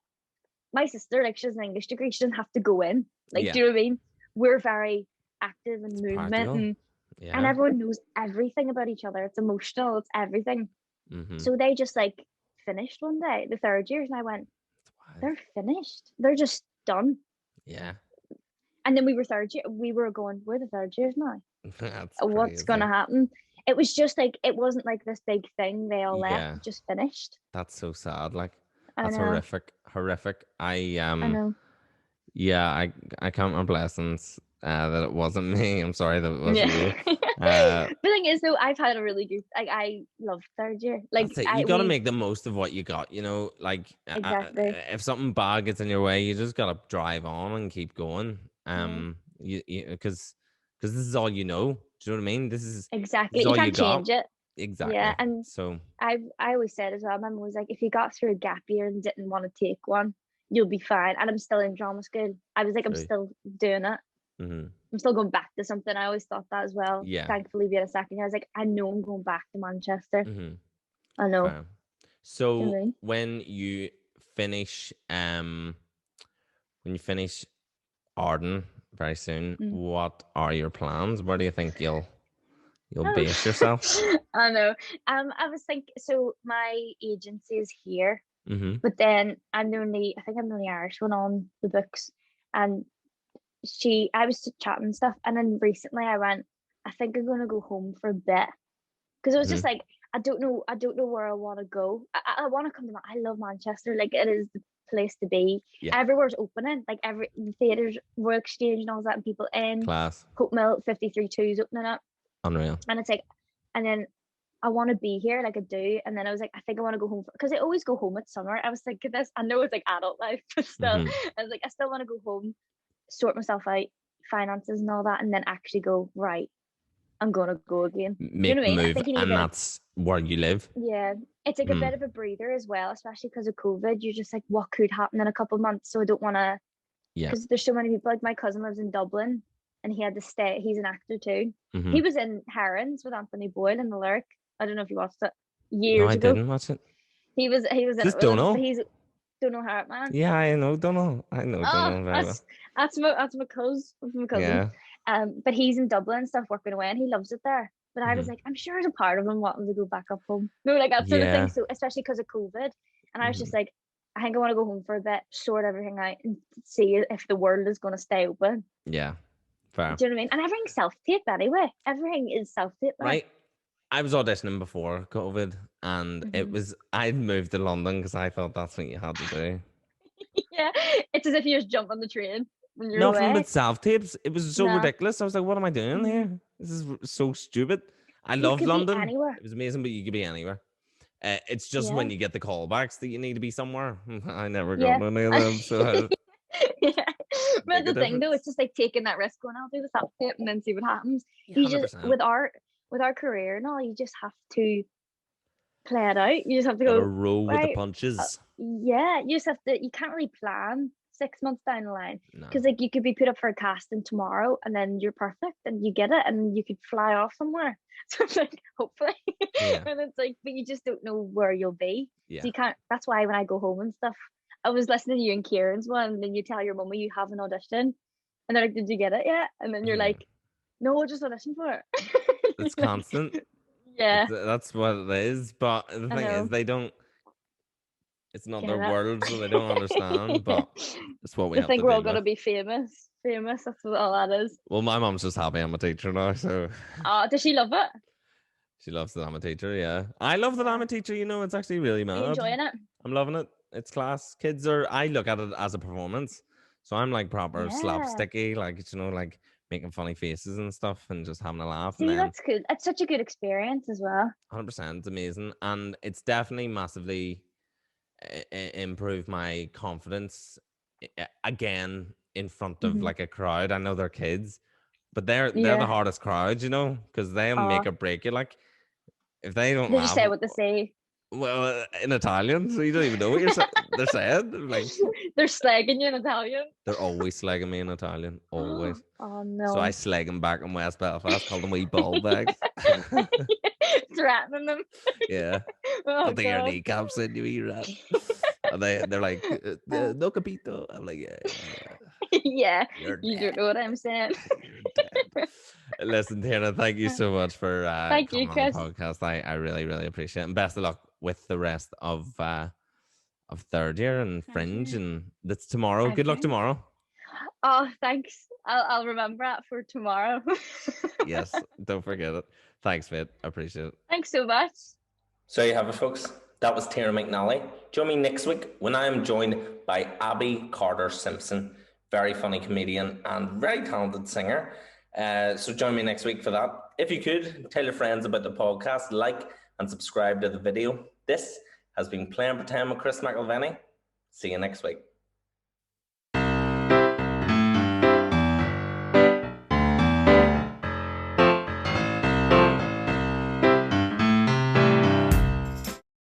my sister, like, she has an English degree. She doesn't have to go in. Like, Yeah, do you know what I mean? We're very active it's in movement, practical. and Yeah. everyone knows everything about each other. It's emotional, it's everything. Hmm. So they just like finished one day, the third years, and I went, It's wild. they're finished. They're just done. Yeah, And then we were third year. We were going, we're the third years now. that's What's crazy. gonna happen? It was just like it wasn't like this big thing. They all left. Yeah, It just finished. that's so sad. Like, I that's know. horrific. Horrific. I know. Yeah, I count my blessings that it wasn't me. I'm sorry that it Yeah. wasn't you. Uh, The thing is, though, I've had a really good. Like, I love third year. Like, that's it. You I got to we make the most of what you got. You know, like exactly. if something bad gets in your way, you just got to drive on and keep going. Yeah. Because this is all you know. Do you know what I mean? This is Exactly. You all you can't got. change it. Yeah, Exactly. and So I always said as well. My mum was like, if you got through a gap year and didn't want to take one, you'll be fine. And I'm still in drama school. I was like, I'm true. still doing it. Hmm. I'm still going back to something. I always thought that as well. Yeah. Thankfully, we had a second year. I was like, I know I'm going back to Manchester. Hmm. I know. Fair. Do you know So what I mean? when you finish, when you finish Arden very soon, Mm. what are your plans? Where do you think you'll Oh, base yourself? I know. I was thinking. So my agency is here, Mm-hmm. but then I think I'm the only Irish one on the books, and I was chatting and stuff, and then recently I went, I think I'm gonna go home for a bit because it was just Mm-hmm. like I don't know where I want to go. I want to come to. I love Manchester, like it is the place to be. Yeah. Everywhere's opening, like every the theaters, Royal Exchange, and all that, and people in. Class. Hope Mill 53-2's opening up, Unreal. and it's like, and then I want to be here, like I do, and then I was like, I think I want to go home because I always go home at summer. I was thinking this. I know it's like adult life, but still, Mm-hmm. I was like, I still want to go home, sort myself out, finances and all that, and then actually go, right, I'm gonna go again. Do you know Make what the I mean? I move, think you need a and bit of, that's where you live. yeah, it's like a Mm-hmm. bit of a breather as well, especially because of COVID. You're just like, what could happen in a couple of months? So I don't want to, Yeah. because there's so many people. Like my cousin lives in Dublin, and he had to stay. He's an actor too. Mm-hmm. He was in Herons with Anthony Boyle in the Lyric. I don't know if you watched it No, years I ago. didn't watch it. He was Is in this it with him, but Donal? he's don't know how it, man. Yeah, I know Donal. I know Oh, Donal very well. that's my cousin. That's my cousin. Yeah. But he's in Dublin and stuff working away, and he loves it there. But I was Mm-hmm. like, I'm sure there's a part of him wanting to go back up home. No, like that sort of thing. Yeah. So especially because of COVID, and I was Mm-hmm. just like, I think I want to go home for a bit, sort everything out, and see if the world is going to stay open. Yeah. Fair. Do you know what I mean? And everything's self-tape anyway. Everything is self-tape there. Right. I was auditioning before COVID, and it Mhm. was I'd moved to London because I thought that's what you had to do. Yeah, it's as if you just jump on the train when you're Nothing away. but self tapes. It was so No, ridiculous. I was like, "What am I doing mhm. here? This is so stupid." I You loved could be London. anywhere. It was amazing, but you could be anywhere. It's just Yeah, when you get the callbacks that you need to be somewhere. I never got yeah. any of them, so Yeah. it's a But big the thing though, difference. it's just like taking that risk going, I'll do the self tape and then see what happens. Yeah, You just 100%. with our career and all, you just have to play it out. You just have to Gotta go, roll with the right, punches. yeah, you just have to, you can't really plan 6 months down the line, No. because like you could be put up for a casting tomorrow and then you're perfect and you get it and you could fly off somewhere. So it's like, hopefully. Yeah. And it's like, but you just don't know where you'll be. Yeah. So you can't, that's why when I go home and stuff, I was listening to you and Kieran's one, and then you tell your mummy you have an audition and they're like, did you get it yet? And then you're like, no, I just auditioned for it. It's Like, constant. yeah. That's what it is. But the thing is, they don't. It's not their world, so they don't understand. But it's what we have to do. I think we're all gonna be famous. Famous. That's what all that is. Well, my mom's just happy I'm a teacher now. So. Does she love it? She loves that I'm a teacher. Yeah, I love that I'm a teacher. You know, it's actually really mad. Are you enjoying it? I'm loving it. It's class. Kids are. I look at it as a performance. So I'm like proper slapsticky, like, you know, like making funny faces and stuff and just having a laugh. See, that's good. It's such a good experience as well. 100%. It's amazing. And it's definitely massively improved my confidence again in front of like a crowd. I know they're kids, but they're the hardest crowd, you know, because they'll make or break you. Like, if they don't laugh, just say what they say. Well, in Italian, so you don't even know what they're saying. Like, they're slagging you in Italian. They're always slagging me in Italian, always. Oh no! So I slag them back in West Belfast, call them wee ball bags, threatening them. Yeah, put your kneecaps in, you wee rat. And they're like, no capito. I'm like, yeah. You don't know what I'm saying. Listen, Tierna, thank you so much for thank coming you, Chris. on the podcast. I really, really appreciate it. And best of luck with the rest of third year and Fringe. And that's tomorrow. Good luck tomorrow. Oh, thanks. I'll remember that for tomorrow. Yes, don't forget it. Thanks, mate. I appreciate it. Thanks so much. So you have it, folks. That was Tierna McNally. Join me next week when I am joined by Abby Carter Simpson, very funny comedian and very talented singer. So join me next week for that. If you could, tell your friends about the podcast, like and subscribe to the video. This has been Playing Pretend with Chris McIlvenny. See you next week.